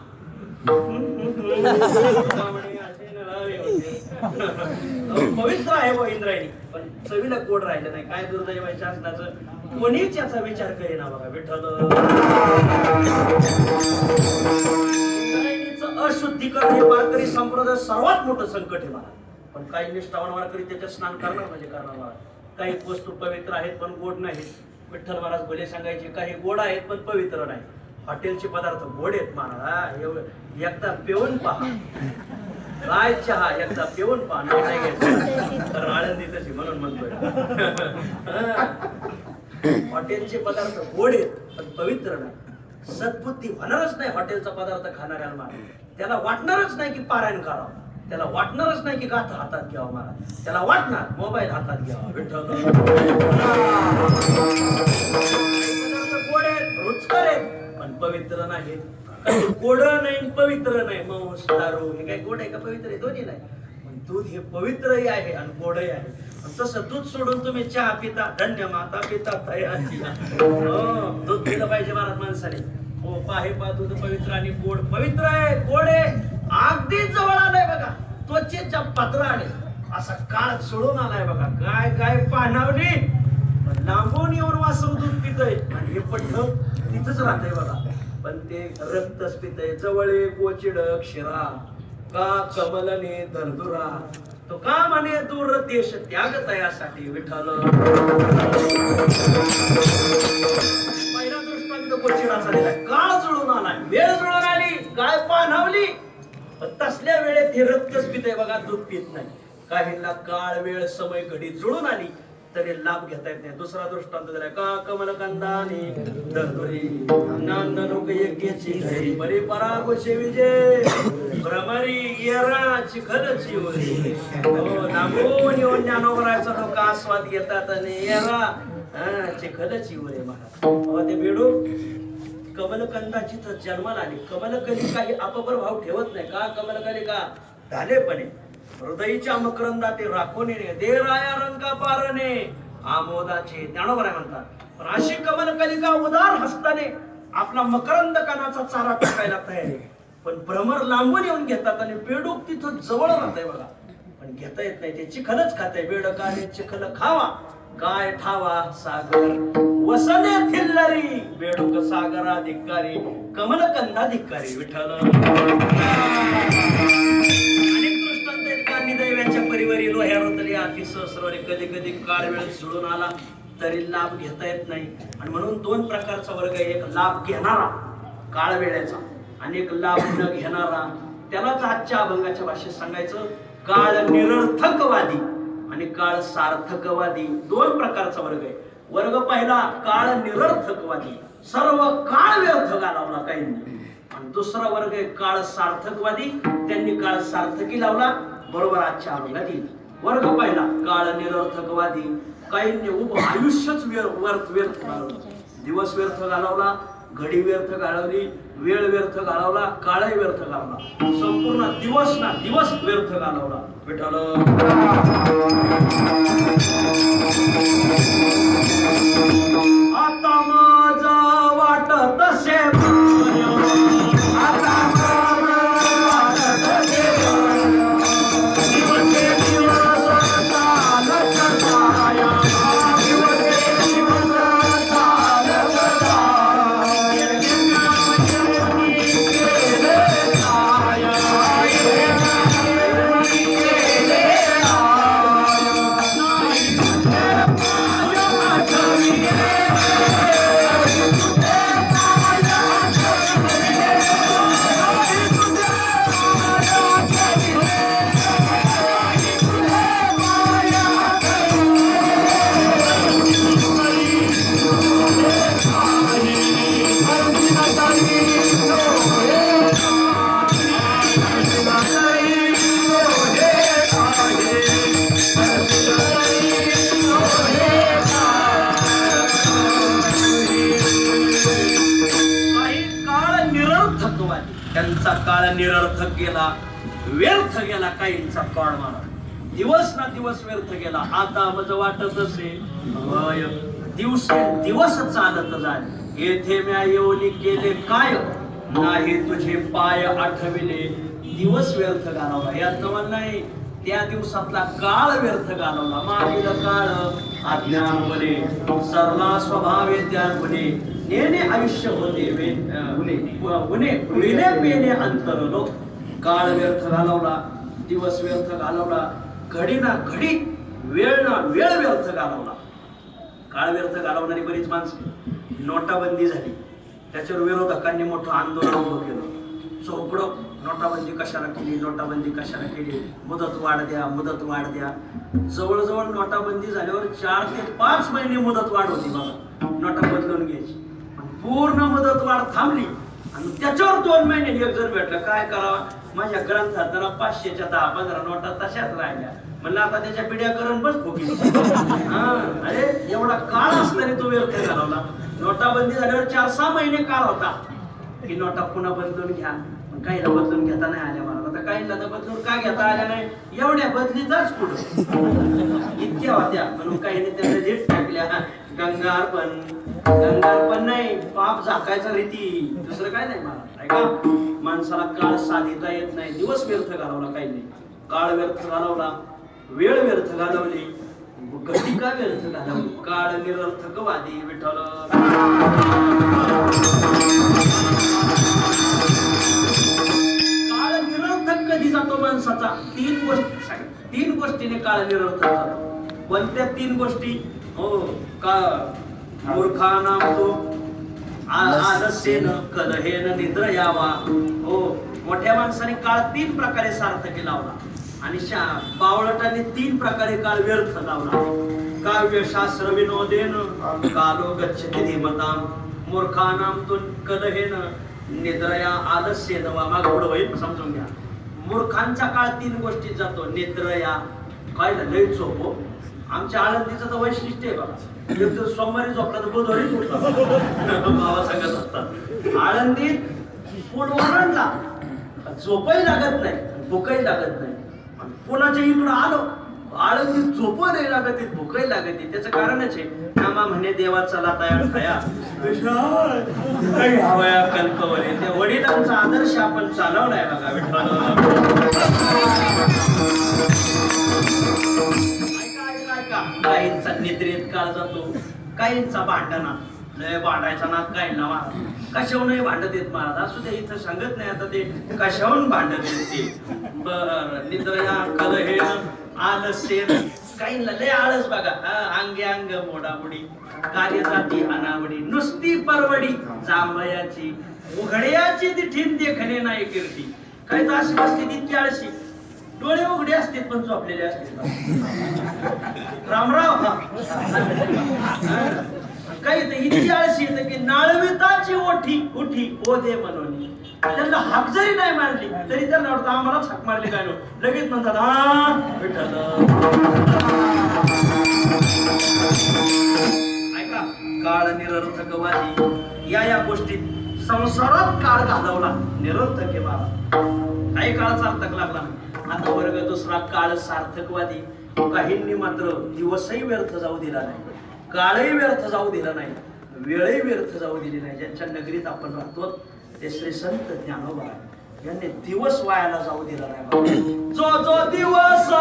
पवित्र आहे व इंद्रायणी पण चवीला गोड राहिलं नाही. काय दुर्दैव आहे शासनाचं, कोणीच याचा विचार करेना. बघा विठ्ठल, इंद्रायणीचं अशुद्धीकरण हे वारकरी संप्रदाय सर्वात मोठं संकट आहे मला. पण काही निष्ठावान वारकरी त्याच्यात स्नान करणार म्हणजे करणार मला. काही वस्तू पवित्र आहेत पण गोड नाहीत. विठ्ठल महाराज बोले सांगायचे, काही गोड आहेत पण पवित्र नाही. हॉटेलचे पदार्थ गोड आहेत महाराज, एकदा पिऊन पहा. काय चहा एकदा पिऊन पहा, नाही घ्यायचं तर आळंदी तशी म्हणून म्हणतोय. हॉटेलचे पदार्थ गोड आहेत पण पवित्र नाही. सद्बुद्धी होणारच नाही हॉटेलचा पदार्थ खाणाऱ्याला. त्याला वाटणारच नाही की पारायण करावं, त्याला वाटणारच नाही की गाथा हातात घ्यावं महाराज. त्याला वाटणार मोबाईल हातात घ्यावा. विठ्ठल, गोड आहेत, रुचकर आहेत पण पवित्र नाही. गोड नाही पवित्र नाही. मग दारू हे काय गोड आहे का पवित्र आहे? दोन्ही नाही. पण दूध हे पवित्रही आहे आणि गोडही आहे. तसं दूध सोडून तुम्ही चहा पिता, धन्य माता पिता तयाची. दूध पिलं पाहिजे महाराज माणसाने. हो, पा दूध पवित्र आणि गोड. पवित्र आहे, गोड आहे, अगदी जवळ आलाय बघा. त्वचेच्या पत्राने असा काळ सोडून आलाय बघा. काय पाहणावली पण लांबून येऊन वासरू दूध पितय आणि हे पडलं तिथंच राहतंय बघा. पण ते रक्तच पितय. जवळे गोचिड क्षीरा का कमलने दरदुरा, तो का म्हणे दूर देश त्याग तयासाठी. विठ्ठल, पहिला दृष्टांत गोचिडाचा दिलाय. काळ जुळून आलाय, वेळ जुळून आली, गाय पाणावली पण तसल्या वेळेत हे रक्तच पितय बघा, दूध पित नाही. काहींना काळ वेळ समय घडी जुळून आली तरी लाभ घेता येत नाही. दुसरा दृष्टांत दिलाय. का कमलकंदाने दरदुरी नंदनुक यज्ञेची घरी बरी परागोचे विजय भ्रमरी येरा चिखलची ओरी. लांबून येऊन ज्ञानोबरायचा लोक आस्वाद घेतात आणि येरा चिखलची ओरी महाराज. ते बेडू कमलकंदाची जन्माला आली. कमलकलिका ही अपपर भाव ठेवत नाही. का कमलकलिका झालेपणे हृदयीच्या मकरंदा ते राखोने दे राया रंगा पारणे आमोदाचे ज्ञानोबराय म्हणतात. पण अशी कमलकलिका उदार हस्ताने आपला मकरंद कणाचा चारा टाकायला तयार आहे. पण भ्रमर लांबून येऊन घेतात आणि बेडूक तिथं जवळ राहतंय बघा. पण घेता येत नाही ते चिखलच खाते बेड काढे चिखल खावा काय ठावा सागर वसने थिल्लरी बेडूक सागरा धिक्कारी कमल कंदा धिक्कारी विठ्ठल अनेक दृष्टांत आहेत का निदैव्याच्या परिवारी लोह्या रोतली अति सहस्रवरी कधी कधी काळ वेळ जुळून आला तरी लाभ घेता येत नाही आणि म्हणून दोन प्रकारचा वर्ग आहे एक लाभ घेणारा काळ वेळेचा आणि एक लाभ न घेणारा त्यालाच आजच्या अभंगाच्या भाषेत सांगायचं काळ निरर्थकवादी आणि काळ सार्थकवादी दोन प्रकारचा वर्ग आहे वर्ग पहिला काळ निरर्थकवादी सर्व काळ व्यर्थ घालवला काहींनी आणि दुसरा वर्ग आहे काळ सार्थकवादी त्यांनी काळ सार्थकी लावला बरोबर आजच्या अभंगात येईल वर्ग पहिला काळ निरर्थकवादी काहींनी उभं आयुष्यच व्यर्थ घालवलं दिवस व्यर्थ घालवला घडी व्यर्थ घालवली वेळ व्यर्थ घालवला काळही व्यर्थ घालवला संपूर्ण दिवस व्यर्थ घालवला विठ्ठल आता माझा वाटत तसे आता त्यांचा काळ निरर्थक गेला व्यर्थ गेला काहींचा काळ मारा दिवस व्यर्थ गेला आता मज वाटत असे दिवस चालत जाय येथे म्या येऊनी केले काय नाही तुझे पाय आठविले दिवस व्यर्थ घालवला यात नाही त्या दिवसातला काळ व्यर्थ घालवला मागील काळ अज्ञान बने सरला स्वभाव ज्ञान बने नेने आयुष्य होते विने पेने अंतरलो काळ व्यर्थ घालवला दिवस व्यर्थ घालवला घडी ना घडी वेळ ना वेळ व्यर्थ घालवला काळ व्यर्थ घालवणारी बरीच माणसं नोटाबंदी झाली त्याच्यावर विरोधकांनी मोठं आंदोलन उभं केलं चोपडं नोटाबंदी कशाला केली मुदत वाढ द्या जवळजवळ नोटाबंदी झाल्यावर 4 ते 5 महिने मुदत वाढ होती बघा नोटा बदलून घ्यायची पूर्ण मुदत वाढ थांबली आणि त्याच्यावर 2 महिने एक जण भेटलं काय करावं माझ्या ग्रंथात जरा 500च्या 10-15 नोटा तशाच राहिल्या म्हणलं आता त्याच्या पिढ्या करून बस फुकी अरे एवढा काळ असताना तो व्यर्थ घालवला नोटाबंदी झाल्यावर 4-6 महिने काळ होता की नोटा पुन्हा बदलून घ्या काहीला बदलून घेता नाही आल्या मला आता काहीला तर बदलून का घेता आल्या नाही एवढ्या बदलीचाच पुढं इतक्या होत्या म्हणून काहीने त्याला जेट टाकल्या गंगारपण नाही पाप झाकायचा रीती दुसरं काय नाही मला ऐका माणसाला काळ साधिता येत नाही दिवस व्यर्थ घालवला काही नाही काळ व्यर्थ घालवला वेळ व्यर्थ घालवली गती का व्यर्थ घालवली काळ निरर्थकवादी विठ्ठल काळ निरर्थक कधी जातो माणसाचा 3 गोष्टीने काळ निरर्थक जातो कोणत्या 3 गोष्टी हो का मूर्खानाम तो आलस्येन कलहेन निद्र यावा हो मोठ्या माणसाने काळ 3 प्रकारे सार्थकी लावला आणि बावळटाने 3 प्रकारे काळ व्यर्थ लावला काव्य शास्त्र विनोदेन कालो गच्छति धीमताम मूर्खानाम तो कलहेन निद्रया आलस्येन वा माग पुढे होईल समजून घ्या मूर्खांचा काळ 3 गोष्टीत जातो निद्रया काय लय झोपो आमच्या आळंदीचं तर वैशिष्ट्य आहे बघा सोमवारी झोपला तर बुधवारीच उठला बाबा सांगत असतात आळंदीत पूल ओरडला झोपही लागत नाही भूकही लागत नाही पुण्याच्या इकडं आलो आळंदीत झोप नाही लागत भूकही लागत त्याचं कारणच आहे नामा म्हणे देवाचा लाताया खाया हवया कल्पवले त्या वडिलांचा आदर्श आपण चालवलाय बघा विठ्ठल काहींचा निद्रेत काळ जातो, काहींचा भांडणा लय भांडायचा ना काही ना महाराज कशावर नाही भांडत येत महाराज. असू द्या, इथं सांगत नाही आता ते कशावरून भांडत येत ते. बर निद्रया कलहेन आलस्येन काहींना लय आळस बघा. अंगे अंग मोडामोडी कार्य जाती अनावडी नुसती परवडी जांभयाची उघड्याची दिठीन देखणे नाही कीर्ती. काही तर अशी बसते तितकी आळशी, डोळे उघडे असतात पण झोपलेले असतात. रामराव काही तर इतकी आळशी येते की नाळविताची ओठी उठी ओ दे म्हणून त्यांना हाक जरी नाही मारली तरी त्यांना वाटतं आम्हालाच हाक मारली काय नो. लगेच म्हणतात हा विठ्ठल. ऐका, काळ निरर्थकवादी या गोष्टीत संसारात काळ घालवला निरर्थक आहे मला. काही काळ सार्थक लागला. आता वर्ग दुसरा काळ सार्थकवादी. काहींनी मात्र दिवसही व्यर्थ जाऊ दिला नाही, काळही व्यर्थ जाऊ दिला नाही, वेळही व्यर्थ जाऊ दिली नाही. ज्यांच्या नगरीत आपण राहतो ते श्री संत ज्ञानोबा यांनी दिवस वायाला जाऊ दिला नाही. जो जो दिवस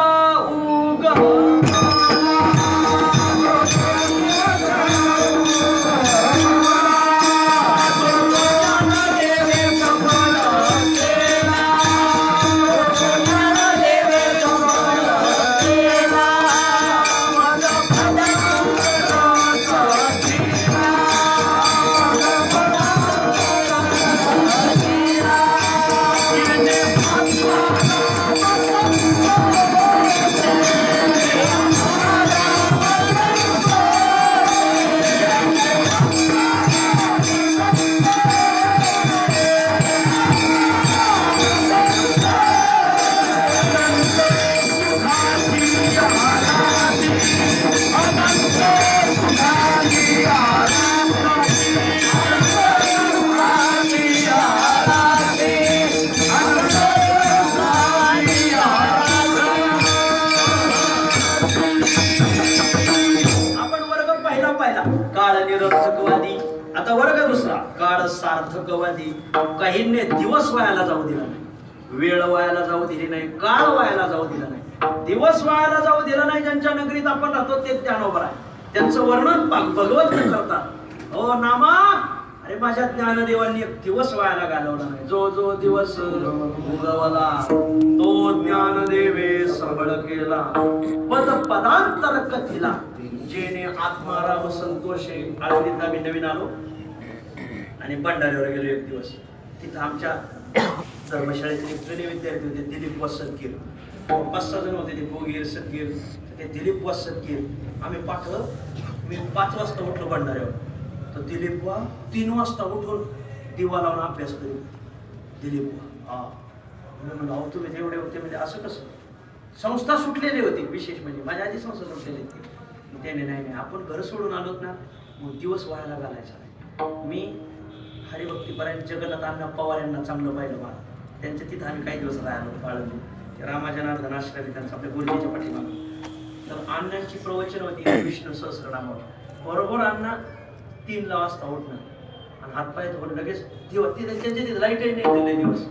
निरर्थकवादी. आता वर्ग दुसरा काळ सार्थकवादी. काहींनी दिवस वायाला जाऊ दिला नाही, वेळ वायाला जाऊ दिली नाही, काळ वायाला जाऊ दिला नाही, दिवस वायाला जाऊ दिला नाही. ज्यांच्या नगरीत आपण राहतो ते ज्ञानोबा आहे. त्यांचं वर्णन भगवत करतात. हो नामा, अरे माझ्या ज्ञानदेवांनी एक दिवस वायाला घालवला नाही. जो जो दिवस उगवला तो ज्ञानदेवे सबळ केला, पद पदांतर कथिला जेने आत्माराम संतोषे. आळंदीत आम्ही नवीन आलो आणि भंडाऱ्यावर गेलो एक दिवस. तिथं आमच्या धर्मशाळेतले जुने विद्यार्थी होते, दिलीप वसतगीर. 5-6 जण होते ते, भोगीर सतगीर, ते दिलीप वसतगीर. आम्ही पाठवलं. मी 5 वाजता उठलो भंडाऱ्यावर, तर दिलीप 3 वाजता उठून दिवा लावून अभ्यास करू. दिलीप मी म्हणलं अहो तुम्ही एवढे होते म्हणजे असं कसं. संस्था सुटलेली होती, विशेष म्हणजे माझ्या आधी संस्था सुटलेली होती. त्याने नाही आपण घर सोडून आलोत ना, मग दिवस वायाला घालायचा नाही. मी हरिभक्ती पर्यंत जगन्नाथ अण्णा पवार यांना चांगलं पाहिलं मला. त्यांच्या तिथं आम्ही काही दिवस राहिलो बाळगलो. रामाजनार्दन आश्रमी त्यांचं आपल्या गुरुजीच्या पाठीमागे. तर अण्णांची प्रवचन होती विष्णू सहस्रनामावर. बरोबर अण्णा 3 वाजता उठणं आणि हातपाय धुवून लगेच दिवा. त्यांच्या तिथे लाईटही नाही दिले दिवस.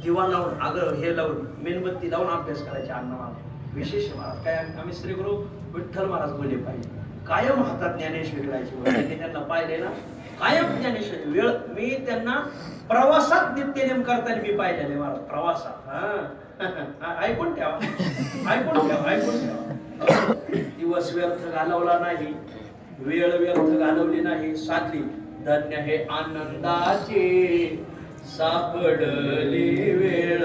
दिवा लावून अगं हे लावून मेणबत्ती लावून अभ्यास करायचे अण्णा मला. विशेष महाराज काय आम्ही श्री गुरु विठ्ठल महाराज बोलले पाहिजे. कायम हातात ज्ञानेश्वरी राहायची. त्यांना पाहिले ना कायम ज्ञानेश्वरी. वेळ मी त्यांना प्रवासात नित्यनेम करताना मी पाहिलेले महाराज. प्रवासात ऐकून ठेवा, ऐकून ठेवा, ऐकून ठेवा. दिवस व्यर्थ घालवला नाही, वेळ व्यर्थ घालवली नाही, साधली. धन्य हे आनंदाचे सापडली वेळ,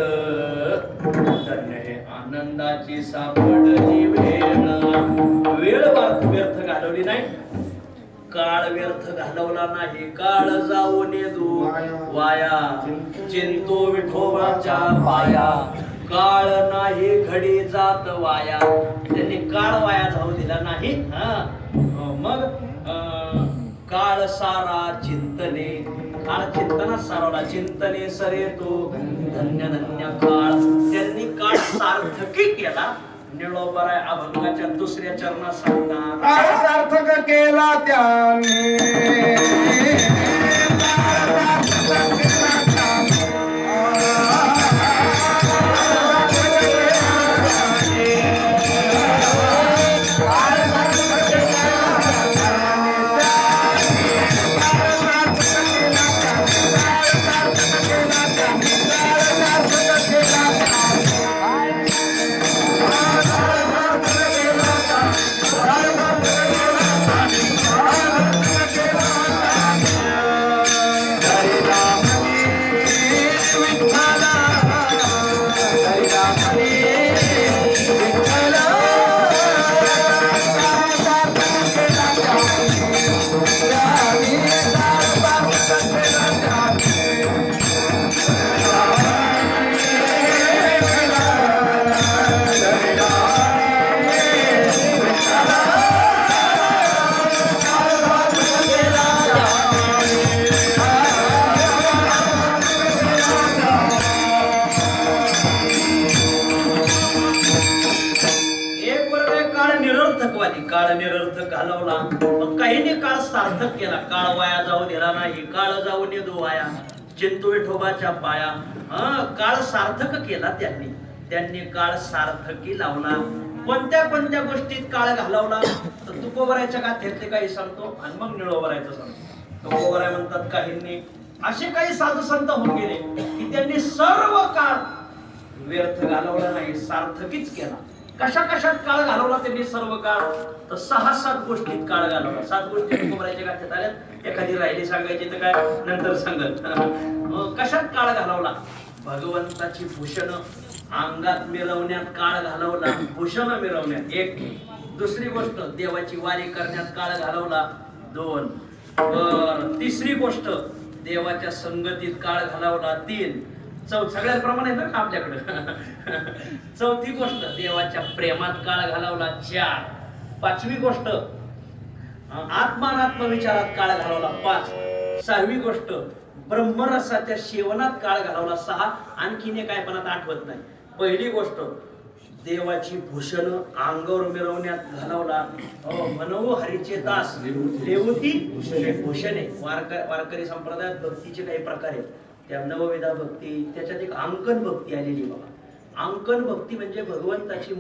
धन्य हे आनंदाची सापडली वेळ. वेळ व्यर्थ घालवली नाही, काळ व्यर्थ घालवला नाही. काळ जाऊन येतो वाया, चिंतो विठोबाच्या पाया. काळ नाही घडी जात वाया. त्यांनी काळ वाया जाऊ दिला नाही. मग काळ सारा चिंतने, काळ चिंतनात सारवला. चिंतने सरे तो धन्य धन्य काळ. त्यांनी काळ सार्थकी केला. निळोबराय अभंगाच्या 2ऱ्या चरणात सांगतात, काळ सार्थक केला त्याने, काळ काळ निरर्थक घालवला, मग काहीने काळ सार्थक केला. काळ वाया जाऊ दिला नाही, काळ जाऊ नेदू वाया, चिंतू विठोबाच्या पाया. काळ सार्थक केला त्यांनी काळ सार्थकी लावला. कोणत्या कोणत्या गोष्टीत काळ घालवला तर तुकोबरायच्या गाथ्यातले काही सांगतो आणि मग निळोबरायचं सांगतो. तुकोबराय म्हणतात काहींनी असे काही साधू संत होऊन गेले की त्यांनी सर्व काळ व्यर्थ घालवला नाही, सार्थकीच केला. कशा कशात काळ घालवला त्यांनी सर्व काळ तर 6-7 गोष्टीत काळ घालवला. 7 गोष्टी तुकोबरायच्या गाथ्यात आल्यात, एखादी राहिली सांगायची तर काय नंतर सांगत. कशात काळ घालवला? भगवंताची भूषण अंगात मिरवण्यात काळ घालवला, भूषण मिरवण्यात एक. दुसरी गोष्ट देवाची वारी करण्यात काळ घालवला 2. तिसरी गोष्ट देवाच्या संगतीत काळ घालवला 3. सगळ्यात प्रमाण आहे ना आपल्याकडे. चौथी गोष्ट देवाच्या प्रेमात काळ घालवला 4. 5वी गोष्ट आत्मानात्म विचारात काळ घालवला 5. 6वी गोष्ट ब्रह्मरसाच्या सेवनात काळ घालवला 6. आणखीन एक काय पण आता आठवत नाही. पहिली गोष्ट देवाची भूषण अंगावर मिरवण्यात घालवला. मनवो हरीचे दास देवती भूषणे. वारकरी संप्रदायात भक्तीचे काही प्रकार आहेत. त्या नवविधा भक्ती, त्याच्यात एक अंकन भक्ती आलेली बघा. अंकन भक्ती म्हणजे भगवंताची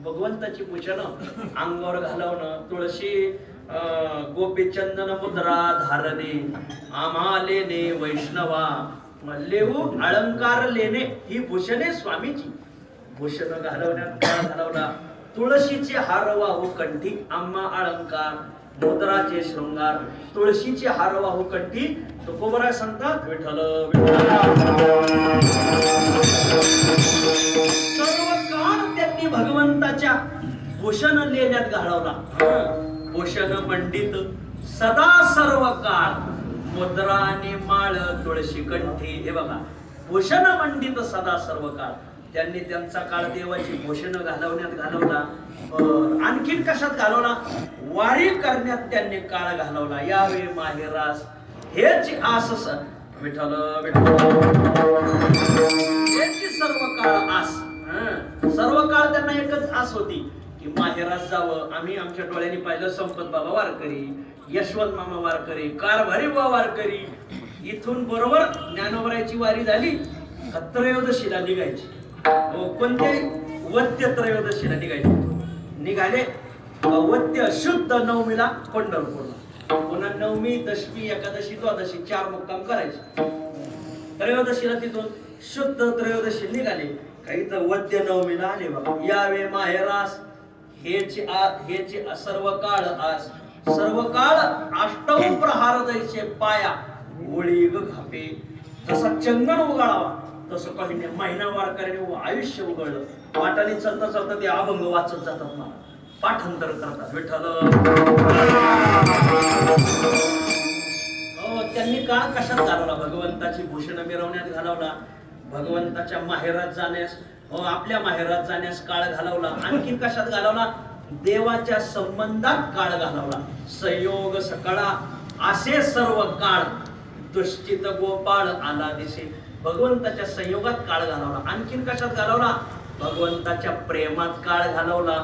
भगवंताची भूषण अंगावर घालवणं. तुळशी गोपीचंदन मुद्रा धारणे आम्हा लेणे वैष्णवा लेऊ अलंकार लेणे. ही भूषणे स्वामीची. भूषण घालवण्यात काळ घालवला. तुळशीचे हार वाहू कंठी आम्हा अलंकार मुद्राचे शृंगार. तुळशीचे हार वाहू कंठी तुकोबराय सांगतात विठ्ठल सर्व काळ त्यांनी भगवंताच्या भूषण लेण्यात घालवला. भूषण मंडित सदा सर्व काळ मुद्रा आणि माळ तुळशी कंठी. हे बघा भूषण मंडित सदा सर्व काळ. त्यांनी त्यांचा काळ देवाची भूषण घालवण्यात घालवला. आणखीन कशात घालवला? वारी करण्यात त्यांनी काळ घालवला. यावे माहेरास हेच आस विठ्ठल हेची सर्व काळ आस. सर्व काळ त्यांना एकच आस होती की माहेरास जावं. आम्ही आमच्या डोळ्यांनी पाहिलं संपत बाबा वारकरी, यशवंत मामा वारकरी, कारभारी बाबा वारकरी. इथून बरोबर ज्ञानोबरायची वारी झाली का त्रयोदशीला निघायची. कोणते वद्य त्रयोदशीला निघाले. वद्य शुद्ध नवमीला पंढरपूरला. पुन्हा नवमी, दशमी, एकादशी, द्वादशी 4 मुक्काम करायचे. त्रयोदशीला तिथून शुद्ध त्रयोदशी निघाले काही तर वद्य नवमीला आले बघा. यावे माहेरास हेचे सर्व काळ आस. सर्व काळ अष्टौ प्रहार दैसे पाया ओळी ग घापे. जसा चंदन उगाळावा तसं काही नाही. महिना वारकऱ्याने आयुष्य उघडलं. वाटाने चलता चलता ते अभंग वाचत जातात मला, पाठांतर करतात विठ्ठल. त्यांनी काळ कशात घालवला? भगवंताची भूषण मिरवण्यात घालवला. भगवंताच्या माहेरात जाण्यास आपल्या माहेरात जाण्यास काळ घालवला. आणखीन कशात घालवला? देवाच्या संबंधात काळ घालवला. संयोग सकळा असे सर्व काळ दुश्चित गोपाळ आला दिसे. भगवंताच्या संयोगात काळ घालवला. आणखीन कशात घालवला? भगवंताच्या प्रेमात काळ घालवला.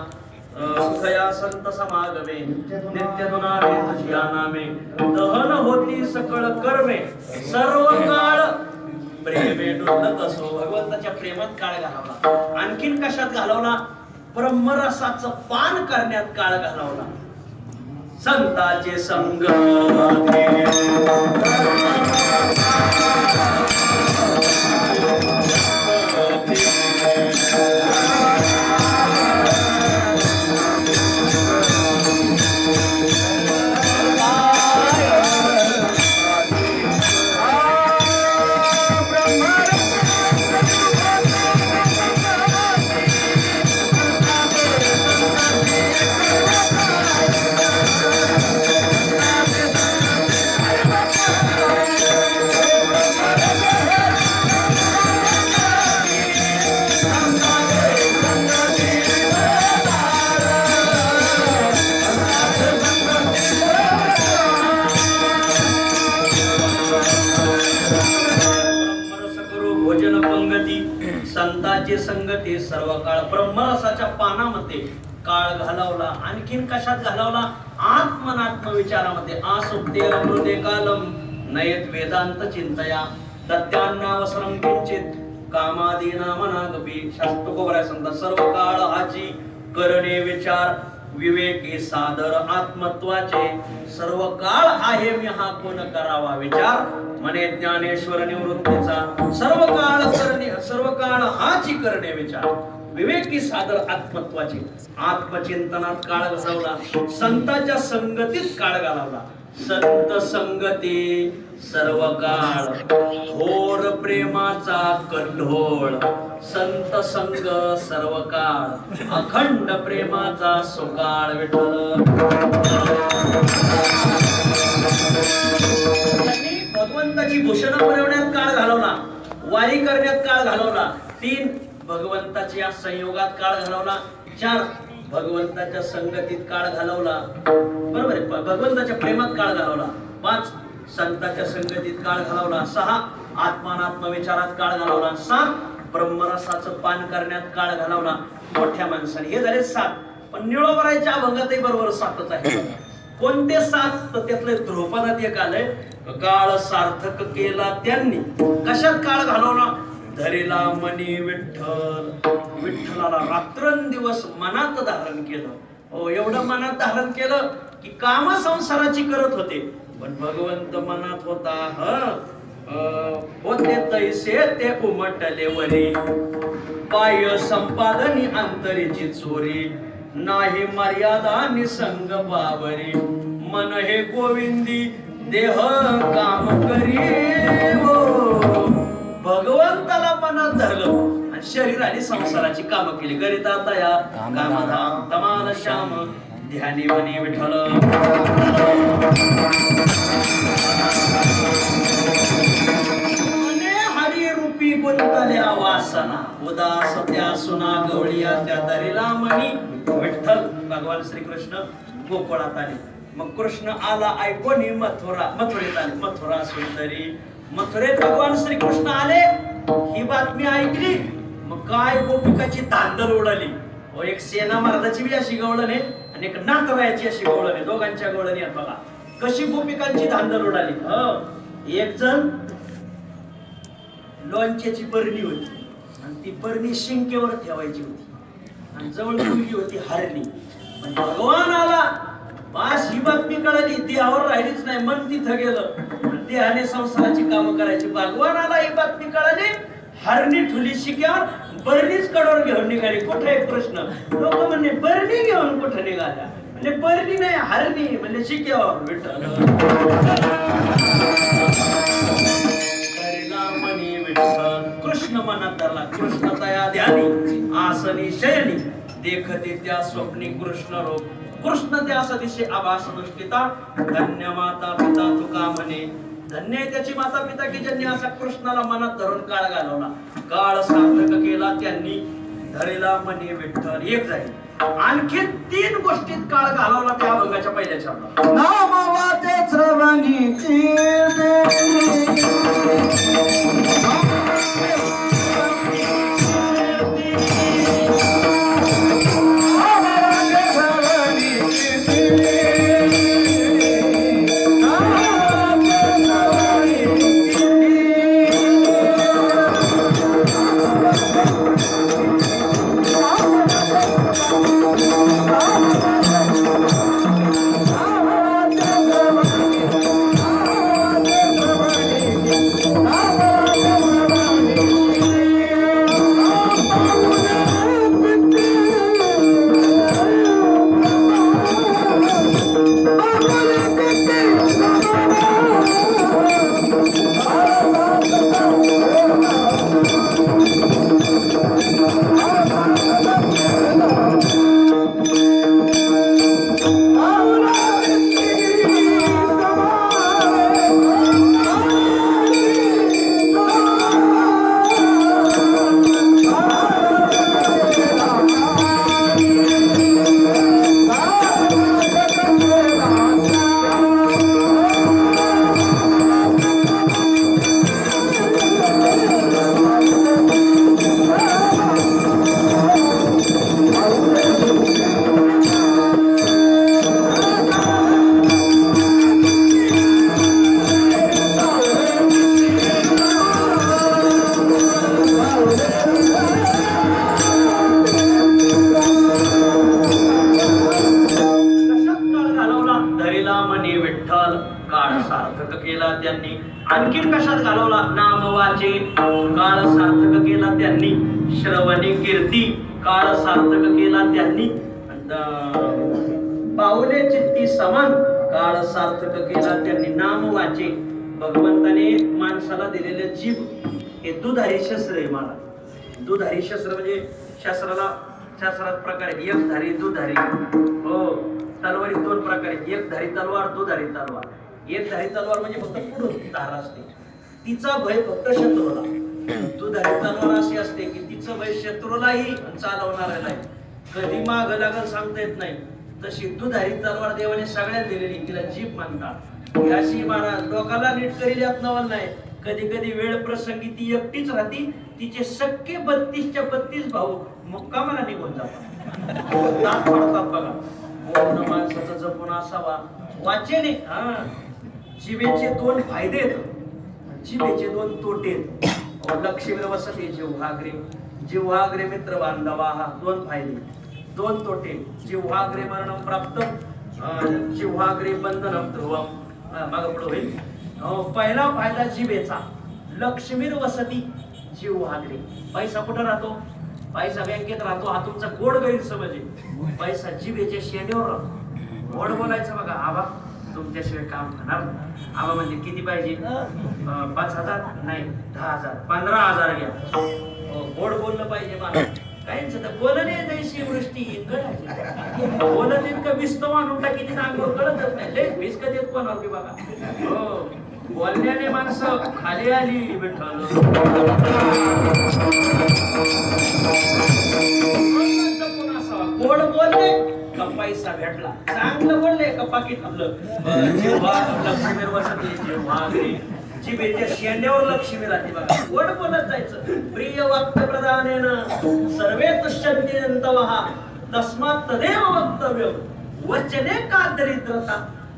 सुखया संत समागमे नित्य दुनारे तुझिया नामे दहन होती सकळ कर्मे सर्व काळ प्रेमे डुलत असो. भगवंताच्या प्रेमात काळ घालवला. आणखीन कशात घालवला? ब्रह्मरसाचं पान करण्यात काळ घालवला. संताचे संग संताचे संगती सर्व काळ. ब्रह्मरसाच्या पानामध्ये काळ घालवला. आणखीन कशात घालवला? आत्मनात्म विचारामध्ये. आसुप्ते अमृते कालम नयत वेदांत चिंतया दत्यान्नावसरं किंचित कामादीना मनागपी. शास्त्र कोबराय सांगतात सर्व काळ हाची करणे विचार विवेकी सादर आत्मत्वाचे. सर्व काळ आहे मी हा कोण करावा विचार म्हणे ज्ञानेश्वर निवृत्तीचा. सर्व काळ हाची करणे विचार विवेकी सादर आत्मत्वाचे. आत्मचिंतनात काळ घालवला. संतांच्या संगतीत काळ घालवला. संत संगती सर्व काळ थोर प्रेमाचा कल्होळ. संत संग सर्व काळ अखंड प्रेमाचा सुकाळ. विठ्ठल त्यांनी भगवंताची भूषण बनवण्यात काळ घालवला. वारी करण्यात काळ घालवला. 3 भगवंताच्या संयोगात काळ घालवला. 4 भगवंताच्या संगतीत काळ घालवला. बरोबर आहे. भगवंताच्या प्रेमात काळ घालवला. 5 संतांच्या संगतीत काळ घालवला. 6 आत्मानात्म विचारात काळ घालवला. 7 ब्रह्मरसाचं पान करण्यात काळ घालवला मोठ्या माणसाने. हे झाले 7. पण निळोबरायच्या अभंगातही बरोबर 7च आहे. कोणते 7? तर त्यातले ध्रुपदात एक आलंय काळ सार्थक केला त्यांनी. कशात काळ घालवला? धरिला मनी विठ्ठल. विठ्ठलाला रात्रंदिवस मनात धारण केलं. हो, एवढं मनात धारण केलं की काम संसाराची करत होते पण भगवंत मनात होता. होते तैसे ते उमटले वरी. बाह्य संपादनी अंतरीची चोरी. नाही मर्यादा निसंग बावरी. मन हे गोविंदी देह काम करी. भगवंताला मनात धरलं आणि शरीराने संसाराची कामं केली. करिता तया कामधाम तमाल श्याम ध्यानी मनी विठ्ठल. हरी रूपी गुंतल्या वासना. उदास त्या सुना गवळिया त्या दरीला मणी. विठ्ठल भगवान श्रीकृष्ण गोकुळात आले. मग कृष्ण आला ऐकोनी मथुरेत आले. मथुरा सुंदरी. मथुरेत भगवान श्रीकृष्ण आले. ही बातमी ऐकली. मग काय गोपिकाची धांदल उडाली. एक सेना महाराजाची बी अशी गवळण आहे आणि एक नाथरायाची अशी गवळण आहे. दोघांच्या गवळणी आहेत बघा. कशी गोपिकांची धांदल उडाली. एक जण लोणच्याची बरणी होती आणि ती बरणी शिंकेवर ठेवायची होती आणि जवळ मुलगी होती हरणी. पण भगवान आला. बास ही बातमी कळाली. देहावर राहिलीच नाही. मन तिथं गेलं. देहाने संसाराची कामं करायची. भगवानाला ही बातमी कळाली. हरणी ठुली शिक्यावर. बरणीच कडवर घेऊन निघाली. कुठे एक प्रश्न. लोक म्हणले बरणी घेऊन कुठे निघाल्या? म्हणजे बरणी नाही हरणी म्हणजे शिक्यावर. विठ्ठल कृष्ण मनात धरला. कृष्ण तया ध्यानी आसनी शयनी. देखते त्या स्वप्नी कृष्ण रूप. कृष्ण त्या सदिशे आभास दृष्टिता. धन्य माता पिता तुका म्हणे. धन्य आहे त्याची माता पिता की ज्यांनी असा कृष्णाला मनात धरून काळ घालवला. काळ सार्थक केला त्यांनी. धरेला मनी विठ्ठल. एक जाईल. आणखी 3 गोष्टीत काळ घालवला त्या अभंगाच्या पहिल्या शब्दात. नामवाते श्रवणी आणखीन कशात घालवला नाम वाचे काळ सार्थक केला त्यांनी श्रवणी कीर्ती काळ सार्थक केला त्यांनी पावले चित्ती समान काळ सार्थक केला त्यांनी नाम वाचे भगवंताने माणसाला दिलेले जीभ हे दुधारी शस्त्र आहे. मला दुधारी शस्त्र म्हणजे शास्त्रात प्रकार आहे. एकधारी दुधारी. हो तलवारी दोन प्रकार आहेत. एकधारी तलवार दुधारी तलवार. एकधारी तलवार म्हणजे फक्त पुढून धार असते तिचा भय फक्त शत्रूला. दुधारी तलवार अशी असते की तिचं भय शत्रूलाही चालवणाऱ्यालाही कधी माग लागल सांगता येत नाही. तशी दुधारी तलवार देवाने सगळ्यात दिलेली तिला जीभ म्हणतात. अशी महाराज डोकाला नीट करील यात नवल नाही. कधी कधी वेळ प्रसंगी ती एकटीच राहती. तिचे सख्खे 32च्या 32 भाऊ मुक्कामाला निघून जातात. दात पडतात बघा. पूर्ण माणसाचा जपून असावा वाचेने. जिभेचे दोन फायदे आहेत जिभेचे दोन तोटे आहेत. लक्ष्मी वसते जिव्हाग्रे जिव्हाग्रे मित्र बांधवा हा दोन फायदे दोन तोटे. जिव्हाग्रे मरणम प्राप्त जिव्हाग्रे बंधनम ध्रुवम. मागं पुढे होईल. पहिला फायदा जिभेचा. लक्ष्मीर वसती जिव्हाग्रे. पैसा कुठं राहतो? पैसा बँकेत राहतो. हा तुमचा गोड गैरसमज आहे. पैसा जिभेच्या शेंड्यावर राहतो. गोड बोलायचं बघा. आबा तुमच्याशिवाय काम होणार. आबा म्हणजे किती पाहिजे? 5,000 नाही 10,000 15,000 घ्या. गोड बोललं पाहिजे मला. काहीच बोलणे दैशी वृष्टी बोलत इतकं विस्तो आणून टाकी तिथे अंगावर कळतच नाही. लय विस्क देत कोणावर बघा. हो बोलण्याने माणसं खाली आली विठ्ठल. गोड बोलले का पैसा भेटला. चांगलं बोलले का पाकिट आपलं. लक्ष्मीर वसती जिव्हाग्रे जिभेच्या शेंड्यावर लक्ष्मी राहते बघा. गोड बोलत जायचं. प्रिय वाक्य प्रदानेन सर्वे तुष्यन्ति अंतवः तस्मात् तदेव वक्तव्य वचने का दरिद्रता.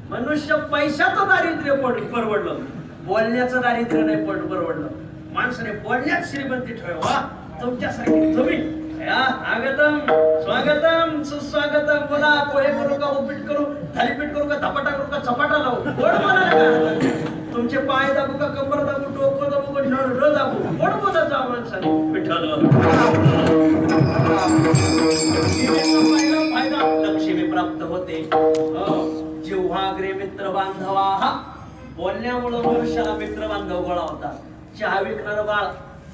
मनुष्य पैशाचं दारिद्र्य परवडलं बोलण्याचं दारिद्र्य नाही परवडलं. माणसाने बोलण्यात श्रीमंती ठेवा. तुमच्यासारखी तुम्ही स्वागतम स्वागतम सुस्वागतम बोला. पोहे करू का उपीट करू थालीपीठ करू का धपाटा करू का चपाटा लावू गोड बोला. तुमचे पाय दाबू का कंबर दाबू डोकं दाबू का नळ दाबू गोड बोलत जा माणसाने विठ्ठल. फायदा लक्ष्मी प्राप्त होते. जिव्हाग्रे मित्र बांधवा हा बोलण्यामुळे मनुष्याला मित्र बांधव गोळा होता. चहा विकणार बाळ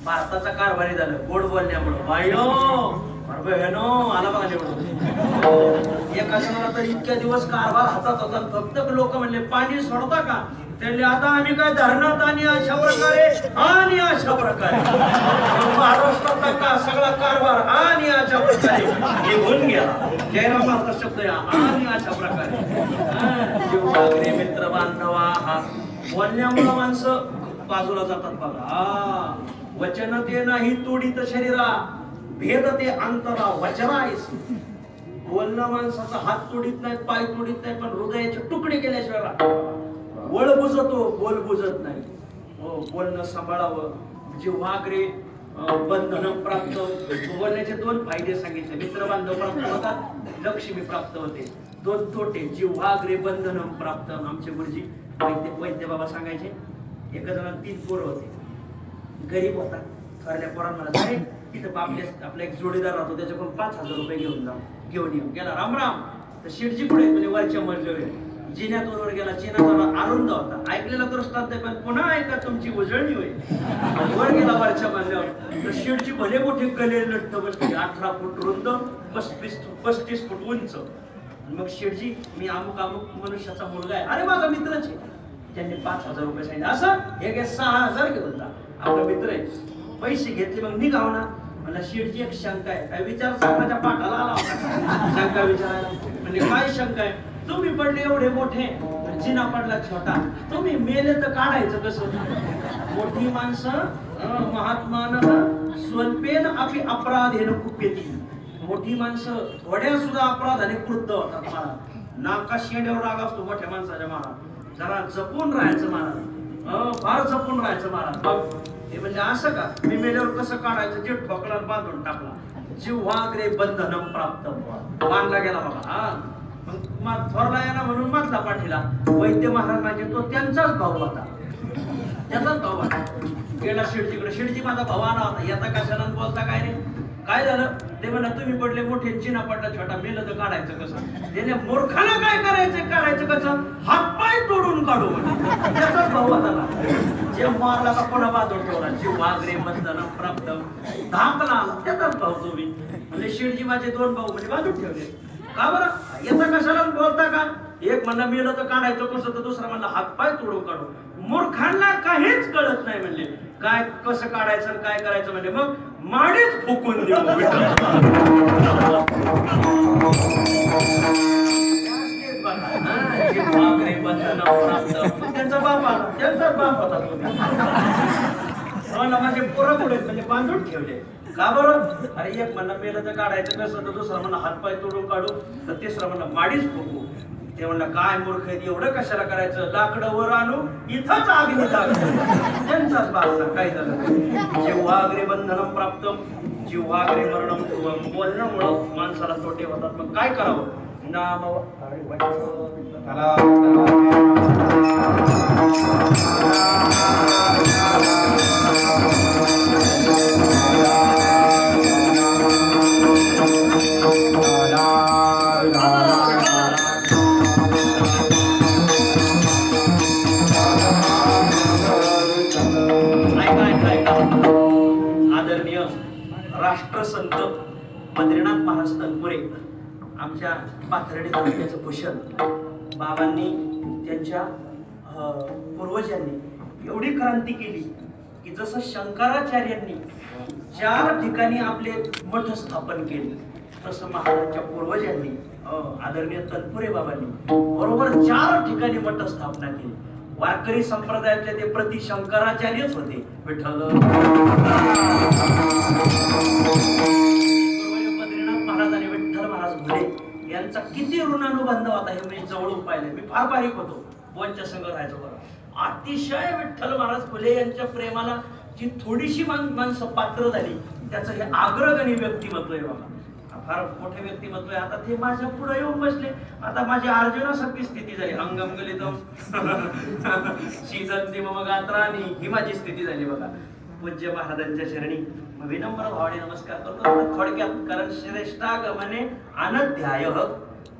भारताचा कारभारी झालं गोड बोलण्यामुळे. बायो आला बघा निवडून. एका जणाला तर इतक्या दिवस कारभार हातात होता. फक्त लोक म्हणले पाणी सोडता का. त्याने आता आम्ही काय धरणात आणि अशा प्रकारे आणि अशा प्रकारे महाराष्ट्रातला का सगळा कारभार आणि अशा प्रकारे निघून गेला. जयरामाचा शब्द या आणि अशा प्रकारे. जिव्हाग्रे मित्र बांधवा हा बोलण्यामुळे माणसं बाजूला जातात बघा. वचन ते नाही तोडीत शरीरा भेद ते अंतरा वचनायस. बोलणं माणसाचा हात तोडीत नाही पाय तोडीत नाही पण हृदयाचे तुकडे केल्याशिवाय वळ बुजतो बोल बुजत नाही. बोलणं सांभाळावं. जिव्हाग्रे बंधन प्राप्त. बोलण्याचे दोन फायदे सांगितले. मित्र बांधव प्राप्त होतात लक्ष्मी प्राप्त होते. दोन तोटे जिव्हाग्रे बंधन प्राप्त. आमचे गुरुजी वैद्य बाबा सांगायचे. एका जणाला 3 पोरं होते. गरीब होता. थोरल्या पोरांना अरे तिथं आपला एक जोडीदार राहतो त्याच्याकडून 5,000 रुपये घेऊन येऊ गेला. राम राम. तर शेठजी पुढे म्हणजे वरच्या मजल्यावर जिन्यातून वर गेला. जिना आरुंद होता. ऐकलेला दृष्टांत आहे पण पुन्हा ऐका तुमची उजळणी होईल. वर गेला वरच्या मजल्यावर तर शेठजी भले मोठे कले लठ्ठ बसले. 18 फूट रुंद 35 फूट उंच. मग शेठजी मी अमुक मनुष्याचा मुलगा आहे. अरे माझा मित्रच आहे. त्यांनी 5,000 रुपये सांगितले. असं हे 6,000 घेऊन जा. आपला मित्र आहे. पैसे घेतले मग निघाव ना. मला शेठजी एक शंका आहे. काय विचार माझ्या पाठाला आला होता शंका विचारायला. म्हणजे काय शंका आहे. तुम्ही पडले एवढे मोठे जिना पडला छोटा. तुम्ही मेले तर काढायचं कसं. मोठी माणसं महात्मान स्वल्पेन अपि अपराधेन कुप्यती. मोठी माणसं थोड्या सुद्धा अपराधाने क्रुद्ध होतात. मला नाका शेंड्यावर राग असतो मोठ्या माणसाच्या. महाराज जरा जपून राहायचं महाराज. फार जपून राहायचं महाराज. हे म्हणजे असं का मी मेल्यावर कसं काढायचं. जे ठोकला बांधून टाकला. जिव्हाग्रे बंधनम प्राप्त बांधला गेला बाबा. हा मग थोरला येणार म्हणून मधला पाठीला. वैद्य महाराज म्हणजे तो त्यांचाच भाऊ होता. त्याचाच भाऊ आला. गेला शिडजीकडे. शिडजी माझा भाऊ आला होता. येता कशाला आणि बोलता काय रे? काय झालं? ते म्हणा तुम्ही पडले मोठे, चिना पडला छोटा, मेलं तर काढायचं कसं? त्याने मूर्खाला काय करायचं, काढायचं कसं? हातपाय तोडून काढू म्हणे. त्याचाच भाऊ आता जे मारला का कोणा बाजून ठेवला, जे वागरे बंधन प्राप्त धाकला त्याचाच भाऊ तुम्ही. म्हणजे शिडजी माझे दोन भाऊ म्हणजे बाजून ठेवले. का बरं? येता कशाला बोलता का? एक म्हणला मेलं तर काढायचं कसं, तर दुसरा म्हणला हातपाय तोडून काढू. मूर्खांना काहीच कळत नाही म्हणले. काय कसं काढायचं काय करायचं म्हणजे मग माडीच फुकून देऊ. त्यांचा बाप आला, त्यांचाच बाप होता तो. माझे पोरं पुढे म्हणजे बांधून ठेवले. का बरं? अरे एक म्हणा मेलं तर काढायचं कसं, तर दुसरा म्हणा हातपाय तोडून काढू, तर तिसरा म्हणा माडीच फुकू. ते म्हणलं काय मूर्ख आहे, एवढं कशाला करायचं, लाकडं वर आणू इथंच अग्नी लागली. त्यांचाच बाप काय झालं. जिव्हाग्रे बंधनम प्राप्त जिव्हाग्रे मरणम. बोलण्यामुळं माणसाला तोटे होतात. मग काय करावं? नाम आदरणीय राष्ट्रसंत बद्रीनाथ महाराज तनपुरे, आमच्या पाथर्डी तालुक्याचं भूषण बाबांनी, त्यांच्या पूर्वजांनी एवढी क्रांती केली की जसं शंकराचार्यांनी 4 ठिकाणी आपले मठ स्थापन केले, तसं महाराजांच्या पूर्वजांनी आदरणीय तनपुरे बाबांनी बरोबर 4 ठिकाणी मठ स्थापना केली. वारकरी संप्रदायातले ते प्रति शंकराचार्यच होते. विठ्ठल बद्रीनाथ महाराज आणि विठ्ठल महाराज घुले यांचा किती ऋणानुबंध होता हे मी जवळून पाहिले. मी फार बारीक होतो, बोनच्या संघ राहायचो बरं. अतिशय विठ्ठल महाराज घुले यांच्या प्रेमाला जी थोडीशी माणसं पात्र झाली, त्याचं हे अग्रगणी व्यक्तिमत्व आहे बाबा. फार मोठे व्यक्तिमत्व आहे. आता ते माझ्या पुढे येऊन बसले. आता माझी अर्जुनासारखी स्थिती झाली. अंगम गलितम शीतंती मम गात्रानी, ही माझी स्थिती झाली बघा. पूज्य महाराजांच्या शरणी विनम्र भावाने नमस्कार करतो. थोडक्यात, कारण श्रेष्ठागमने अनध्याय.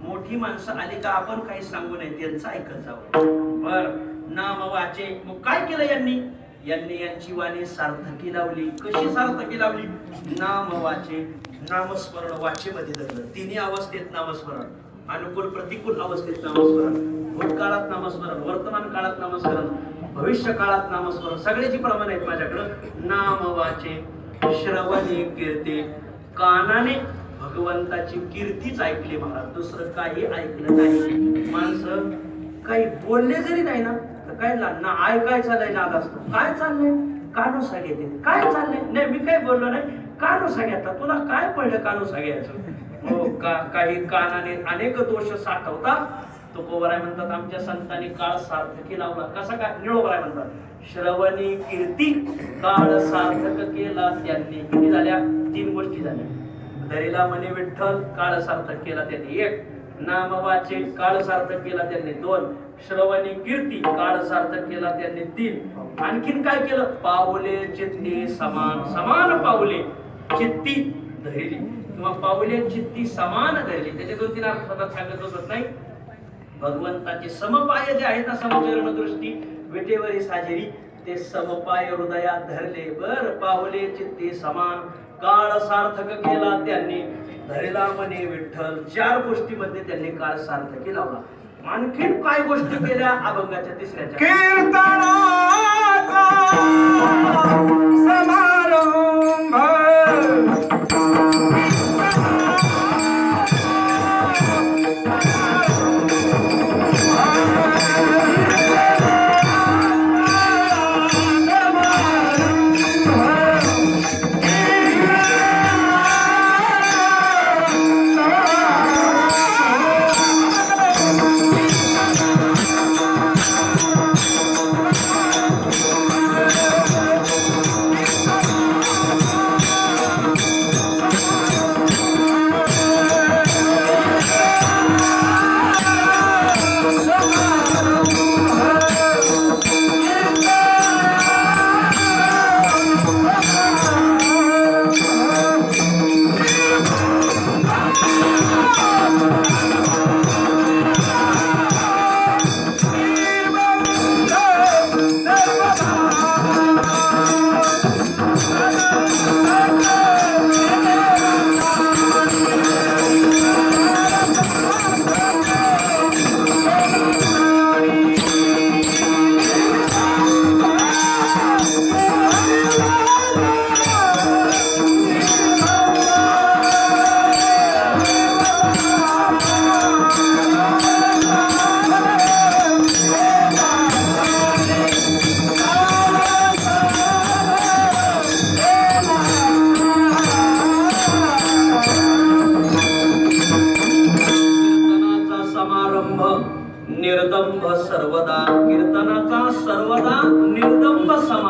मोठी माणसं आली का आपण काही सांगू नये, त्यांचं ऐकत जावं. बर नाम वाचे. मग काय केलं यांनी? यांची वाणी सार्थकी लावली. कशी सार्थकी लावली? नाम वाचे. नामस्मरण वाचेमध्ये धरलं. तिन्ही अवस्थेत नामस्मरण, अनुकूल प्रतिकूल अवस्थेत नामस्मरण, भूतकाळात नामस्मरण, वर्तमान काळात नामस्मरण, भविष्य काळात नामस्मरण, सगळ्याची प्रमाण आहेत माझ्याकडं. नाम वाचे. श्रवणे कीर्ती. कानाने भगवंताची कीर्तीच ऐकली महाराज, दुसरं काही ऐकलं नाही. माणसं काही बोलले जरी नाही ना तर काय ना ऐकाय चाललंय नाद असतो. काय चाललंय? कानो सांगेते. काय चाललंय? नाही मी काही बोललो नाही. कानो सांगता तुला काय पडलं कानो सांगायचं? हो काही कानाने अनेक दोष साठवतात. तुकोबराय म्हणतात आमच्या संतांनी काळ सार्थकी लावला. कसा काय? निळोबराय म्हणतात श्रवणी कीर्ती काळ सार्थक केला त्यांनी. किती झाल्या? 3 गोष्टी झाल्या. धरीला म्हणे विठ्ठल, काळ सार्थक केला त्यांनी 1. नाम वाचे, काळ सार्थक केला त्यांनी 2. श्रवणी कीर्ती, काळ सार्थक केला त्यांनी 3. आणखीन काय केलं? पाऊले चित्ती समान. समान पाऊले चित्ती धरली किंवा पाऊले चित्ती समान धरली. त्याचे 2-3 अर्थ होतात, सांगत बसत नाही. भगवंताचे समपाय जे आहेत ना, समचरण दृष्टी विटेवरी साजेरी, ते समपाय हृदयात धरले. बर पाऊले चित्ती समान, काळ सार्थक केला त्यांनी. धरला म्हणे विठ्ठल. 4 गोष्टीमध्ये त्यांनी काळ सार्थकी लावला. आणखीन काय गोष्टी केल्या? अभंगाच्या 3ऱ्याच्या कीर्तनाचा समारंभ.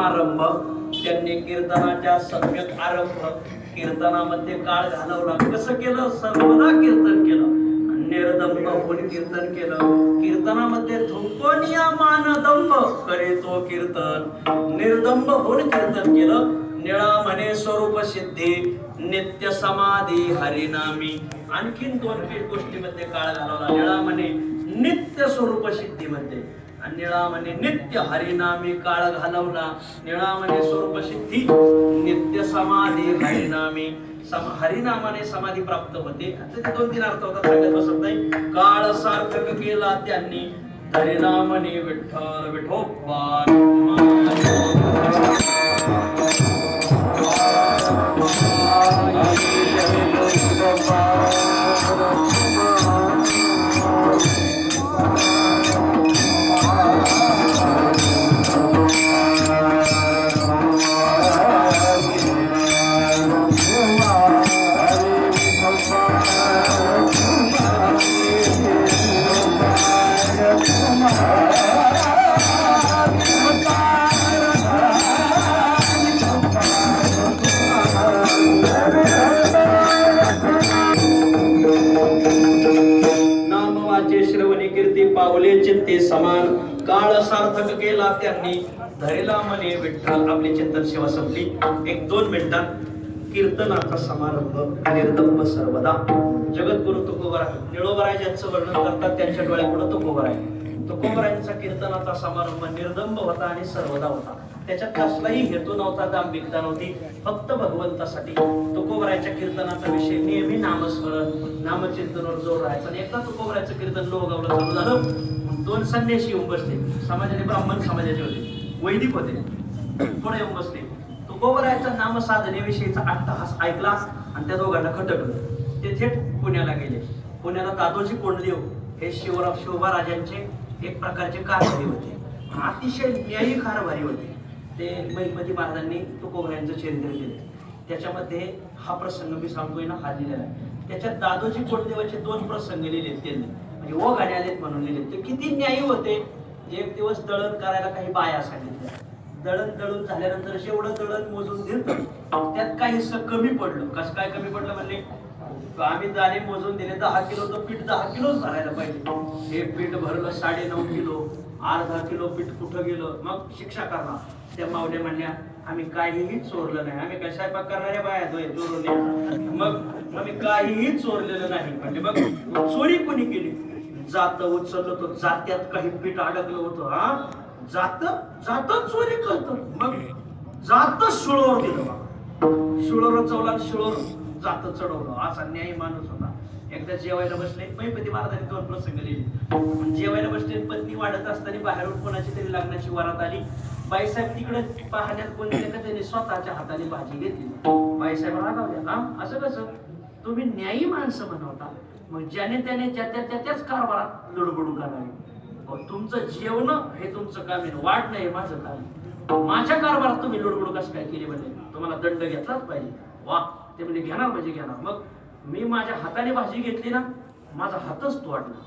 समारंभ. त्यांनी कीर्तनाच्या सम्यक आरंभ, कीर्तनामध्ये काळ घालवला. कसं केलं? सर्वदा कीर्तन केलं, निर्दंब होऊन कीर्तन केलं. कीर्तनामध्ये थुंकोनिया मानदंब करे तो कीर्तन, निर्दंब होऊन कीर्तन केलं. निळा म्हणे स्वरूप सिद्धी, नित्य समाधी हरिनामी. आणखीन 2 गोष्टीमध्ये काळ घालवला. निळा म्हणे नित्य स्वरूप सिद्धीमध्ये, आणि निळा म्हणे नित्य हरिनामी काळ घालवला. निळा म्हणे स्वरूप सिद्धी, नित्य समाधी हरिनामी. हरिनामाने समाधी प्राप्त होते. आता 2-3 अर्थ होतात, सांगत बसत नाही. काळ सार्थक केला त्यांनी, हरिनामने विठ्ठल विठोबा. पावले चित्ते समान, काळ सार्थक केला त्यांनी, धरेला मने विठ्ठल. आपली चिंतन सेवा संपली. 1-2 मिनिटात कीर्तनाचा समारंभ, निर्दंब सर्वदा. जगद्गुरु तुकोबराय, निळोबराय ज्यांचं वर्णन करतात त्यांच्या डोळ्यापुढे तुकोबराय. तुकोबरायांचा कीर्तनाचा समारंभ निर्दंब होता आणि सर्वदा होता. त्याच्यात कसलाही हेतू नव्हता, दांभिकता नव्हती, फक्त भगवंतासाठी. तुकोबरायच्या कीर्तनाचा विषय नेहमी नामस्मरण, नामचिंतनावर जोर राहायचा. आणि एकदा तुकोबरायचं कीर्तन लोहगावला चालू झालं. 2 संन्यासी येऊन बसले. समाजाने ब्राह्मण समाजाचे होते, वैदिक होते. पुढे येऊन बसले. तुकोबरायचा नामसाधनेविषयीचा अट्टहास ऐकला आणि त्या दोघांना खटकलं. ते थेट पुण्याला गेले. पुण्याला दादोजी कोंडदेव हे शिवबा राजांचे एक प्रकारचे कारभारी होते. अतिशय न्यायी कारभारी होते. ते महिपती महाराजांनी तुकोबरायांचं चरित्र केले. त्याच्यामध्ये हा प्रसंग मी सांगतोय ना, हा लिहिलेला आहे. त्याच्यात दादोजी कोंडदेवाचे 2 प्रसंग लिहिलेत त्यांनी, म्हणजे ओ गाणे आलेत म्हणून लिहिलेत. ते किती न्यायी होते. एक दिवस दळण करायला काही बाया सांगितल्या. दळण दळून झाल्यानंतर जेवढं दळण मोजून दिलं त्यात काहीसं कमी पडलं. कसं काय कमी पडलं म्हणले, आम्ही दाणे मोजून दिले 10 किलो, तर पीठ 10 किलोच भरायला पाहिजे. हे पीठ भरलं 9.5 किलो, अर्धा किलो पीठ कुठं गेलं? मग शिक्षा करणार. त्या मावल्या म्हणल्या, आम्ही काहीही चोरलं नाही. आम्ही काय स्वयंपाक करणाऱ्या बाया चोरून? मग आम्ही काहीही चोरलेलं नाही. म्हणजे मग चोरी कोणी केली? जात उचललं तर जात्यात काही पीठ अडकलं होतं. हा, जात चोरी करतो. मग जात शिळोर दिलं. शिळोर चवला, शिळोर जात चढवलं. असा न्यायी माणूस होता. एकदा जेवायला बसले. महिपती महाराजांनी 2 प्रसंग लिहिले. जेवायला बसले, पत्नी वाढत असताना बाहेरून कोणाची तरी लग्नाची वरात आली. बाईसाहेब तिकडे पाहण्यात कोणी का त्यांनी स्वतःच्या हाताने भाजी घेतली. बाईसाहेब रागावल्या, हा असं कसं? तुम्ही न्यायी माणसं बनवता, मग ज्याने त्याने त्याच कारभारात लुडबुडू करावी. तुमचं जेवण हे तुमचं काम आहे, वाढ नाही माझं काम. माझ्या कारभारात तुम्ही लुडबुडू कसं काय केली? म्हणजे तुम्हाला दंड घेतलाच पाहिजे. वा, ते म्हणजे घेणार म्हणजे घेणार. मग मी माझ्या हाताने भाजी घेतली ना, माझा हातच तोडला.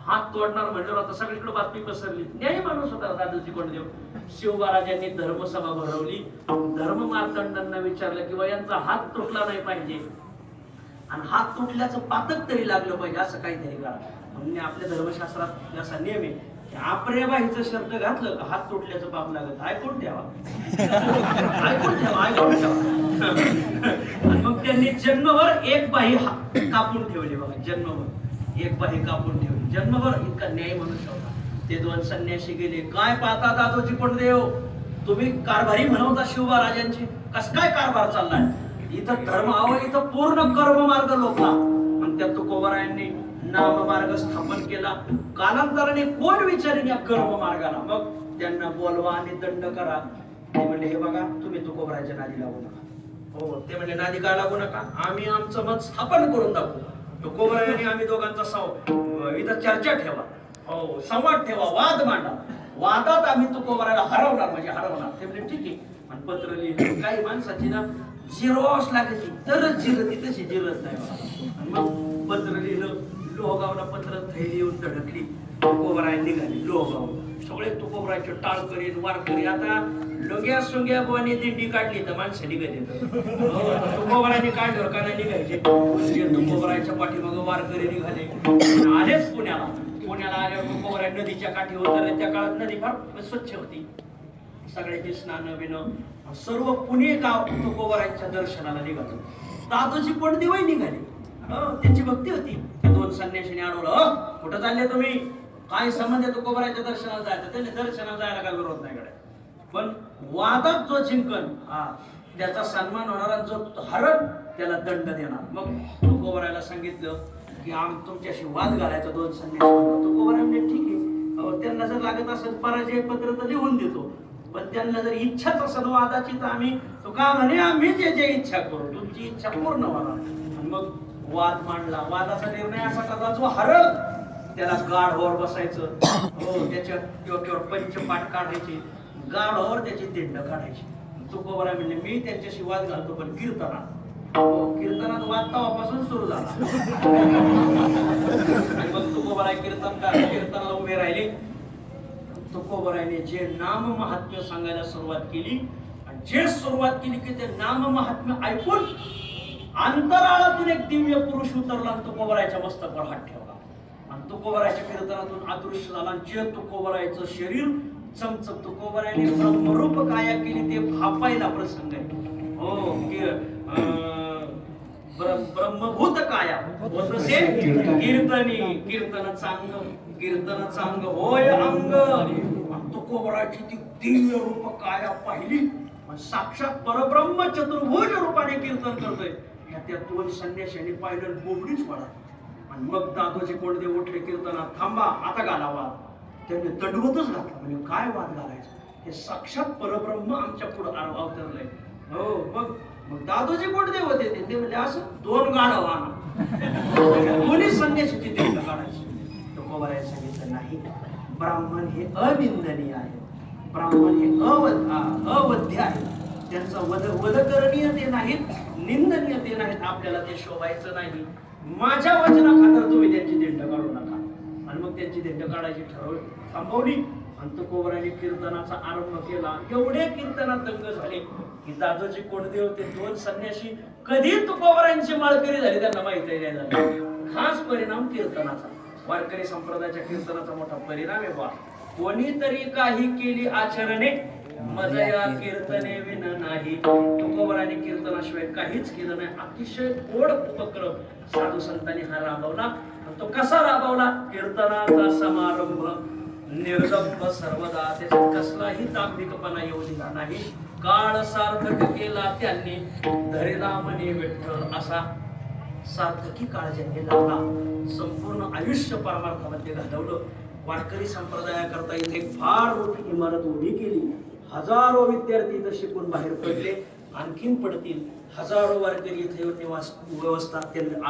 हात तोडणार म्हणल्यावर आता सगळीकडे बातमी पसरली. न्यायी माणूस होता दादोजी कोंडदेव. शिवबा-राजांनी धर्मसभा भरवली. धर्म मार्तंडांना विचारलं की यांचा हात तुटला नाही पाहिजे आणि हात तुटल्याचं पातक तरी लागलं पाहिजे, असं काहीतरी करा. म्हणून आपल्या धर्मशास्त्रात असा नियम आहे की आपरेबाईचं शब्द घातलं का हात तुटल्याचं पाप लागत. ऐकून ठेवा, ऐकून ठेवा, ऐकून ठेवा. आणि मग त्यांनी जन्मभर एक बाही कापून ठेवली. बघा, जन्मभर एक बाही कापून ठेवली. जन्मभर इतका न्याय म्हणून ठेवला. ते 2 संन्यासी गेले. काय पाहता दादोजी कोंडदेव, तुम्ही कारभारी म्हणवता शिवबा राजांची, कस काय कारभार चाललाय? इथं धर्म हवं, इथं पूर्ण कर्म मार्ग लोकला. आणि त्या तुकोबरायांनी नाम मार्ग स्थापन केला. कालांतराने कोण विचारेन या कर्म मार्गाला? मग त्यांना बोलवा आणि दंड करा. ते म्हणले, हे बघा, तुम्ही तुकोबराच्या नादी लागू नका. हो, ते म्हणले, नादी काय लागू नका, आम्ही आमचं मत स्थापन करून दाखवू. तुकोबरायांनी आम्ही दोघांचा इथं चर्चा ठेवा, हो, संवाद ठेवा, वाद मांडा. वादात आम्ही तुकोबरायला हरवणार म्हणजे हरवणार. ते म्हणजे ठीक आहे. आणि पत्र लिहिलं. काही माणसाची ना जिरवास लागायची, तरच जिरती, तशी जिरत नाही. आणि मग पत्र लिहिलं. लोहगावला पत्र थैली येऊन धडकली. तुकोबराय निघाले लोहगाव. सगळे तुकोबरायचे टाळकरी वारकरी. आता लोग्या सोग्या बुवानी दिंडी काढली तर माणसं निघत येत. तुकोबरायने काढल्यावर का नाही निघायचे? म्हणजे तुकोबरायच्या पाठीमागं वारकरी निघाले. आलेच पुण्याला. पुण्याला आल्यावर तुकोबराय नदीच्या काठी उतरले. त्या काळात नदी फार स्वच्छ होती. सगळ्याची स्नान बिन सर्व पुणे गाव तुकोबरायच्या दर्शनाला निघालं. दादोजी कोंडदेवही निघाले. त्यांची भक्ती होती. त्या दोन संन्याशीने अडवलं, कुठं चालले तुम्ही? काय संबंध आहे तुकोबरायच्या दर्शनाला जायचं? त्यांनी दर्शनाला जायला काय विरोध नाही कडे. पण वादात जो जिंकन त्याचा सन्मान होणार आणि जो हरत त्याला दंड देणार. मग तुकोबरायला सांगितलं की तुमच्याशी वाद घालायचा दोन संन्यासी. तुकोबराय म्हणजे ठीक आहे, त्यांना जर लागत असेल पराजय पत्र तर लिहून देतो. पण त्यांना जर इच्छाच असेल वादाची तर आम्ही तो का म्हणे आम्ही जे जे इच्छा करू, तुमची इच्छा पूर्ण होणार. आणि मग वाद मांडला. वादाचा निर्णय असा करता जो हरल त्याला गाढवावर बसायचं. त्याच्या डोक्यावर पंचपाठ काढायचे. गाढवावर त्याची दिंड काढायची. तुकोबराय म्हणजे मी त्यांच्याशी वाद घालतो पण कीर्तनात वाद तवापासून सुरू झाला. आणि मग तुकोबराय कीर्तनाला उभे राहिले. तुकोबरायने जे नाम महात्म्य सांगायला सुरुवात केली आणि जे सुरुवात केली की ते नाम महात्म्य ऐकून अंतराळातून एक दिव्य पुरुष उतरला आणि तुकोबरायच्या मस्तकावर हात ठेवला. आणि तुकोबरायच्या कीर्तनातून अदृश्य झाला. जे तुकोबरायचं शरीर चमचम. तुकोबरायने ब्रह्मरूप काया केली ते भापायला प्रसंग आहे. ब्रह्मभूत काया होतसे कीर्तनी. कीर्तन चांग होय अंग. तुकोबरायची ती दिव्य रूप काया पाहिली. साक्षात परब्रह्म चतुर्भुज रूपाने कीर्तन करतोय. त्या दोन संन्याशांनी पाहिलं बोबडीच पडा. आणि मग दादोजी कोंडदेव उठले कीर्तनात, थांबा आता घाला वाद. त्यांनी दंडवतच घातला. म्हणजे काय वाद घालायचं? हे साक्षात परब्रह्म आमच्या पुढे अवतरलंय. मग दादोजी कोंडदेव होते ते म्हणजे असं दोन गाढव आणा. दोन्ही संन्याशाची दिंड काढायची. तुकोबराय सांगितलं नाही, ब्राह्मण हे अनिंदनीय आहे. ब्राह्मण हे अवध्य आहे. त्यांचा वधकरणीय ते नाहीत, निंदनीय ते नाहीत. आपल्याला ते शोभायचं नाही. माझ्या वचनाखातर तुम्ही त्यांची दिंड काढू नका. आणि मग त्यांची दिंड काढायची थांबवली. आणि तुकोबरायने कीर्तनाचा आरंभ केला. एवढे कीर्तनात दंग झाले की दादोजी कोंडदेव ते दोन संन्यासी कधी तुकोबरायांची माळकरी झाली त्यांना माहिती नाही झालं. खास परिणाम कीर्तनाचा, वारकरी संप्रदायाच्या कीर्तनाचा मोठा परिणाम आहे. बा कोणीतरी काही केली आचरणे मजया कीर्तने विन नाही. तुकोबरायने कीर्तनाशिवाय काहीच केलं नाही. अतिशय गोड उपक्रम साधू संतांनी हा राबवला. तो कसा राबवला? कीर्तनाचा समारंभ निर्दंब सर्वदा. त्याच्यात कसलाही दांभिकपणा येऊ दिला नाही. काळ सार्थक केला त्यांनी, धरिला म्हणे विठ्ठल असा. सार्थकी काळ ज्यांनी लावला, संपूर्ण आयुष्य परमार्थामध्ये घालवलं. वारकरी संप्रदायाकरता इथे फार मोठी इमारत उभी केली. हजारो विद्यार्थी इथं शिकून बाहेर पडले, आणखीन पडतील. हजारो वारकरी इथे निवास व्यवस्था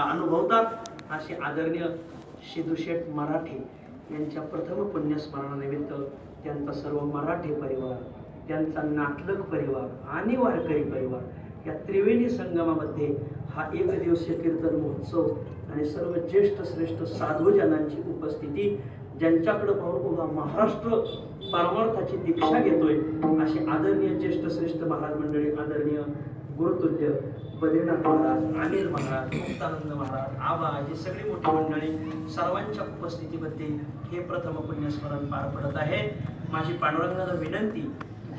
अनुभवतात. असे आदरणीय शिदूशेठ मराठे यांच्या प्रथम पुण्यस्मरणानिमित्त त्यांचा सर्व मराठे परिवार, त्यांचा नाटलक परिवार आणि वारकरी परिवार या त्रिवेणी संगमामध्ये हा एक दिवसीय कीर्तन महोत्सव आणि सर्व ज्येष्ठ श्रेष्ठ साधूजनांची उपस्थिती, ज्यांच्याकडे पाहून उभा महाराष्ट्र परमार्थाची दीक्षा घेतोय असे आदरणीय ज्येष्ठ श्रेष्ठ महाराज मंडळी, आदरणीय गुरुतुल्य बद्रीनाथ महाराज, अनिल महाराज, मुक्तानंद महाराज, आबा, ही सगळी मोठी मंडळी सर्वांच्या उपस्थितीमध्ये हे प्रथम पुण्यस्मरण पार पडत आहे. माझी पांडुरंगाला विनंती,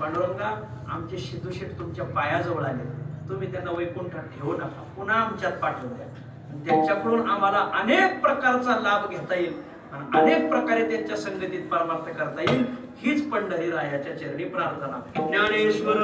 पांडुरंगा आमचे शिदूशेठ तुमच्या पायाजवळ आले, तुम्ही त्यांना वैकुंठात ठेवू नका, पुन्हा आमच्यात पाठवून द्या. त्यांच्याकडून आम्हाला अनेक प्रकारचा लाभ घेता येईल आणि अनेक प्रकारे त्यांच्या संगतीत परमार्थ करता येईल. हीच पंढरीरायाच्या चरणी प्रार्थना. ज्ञानेश्वर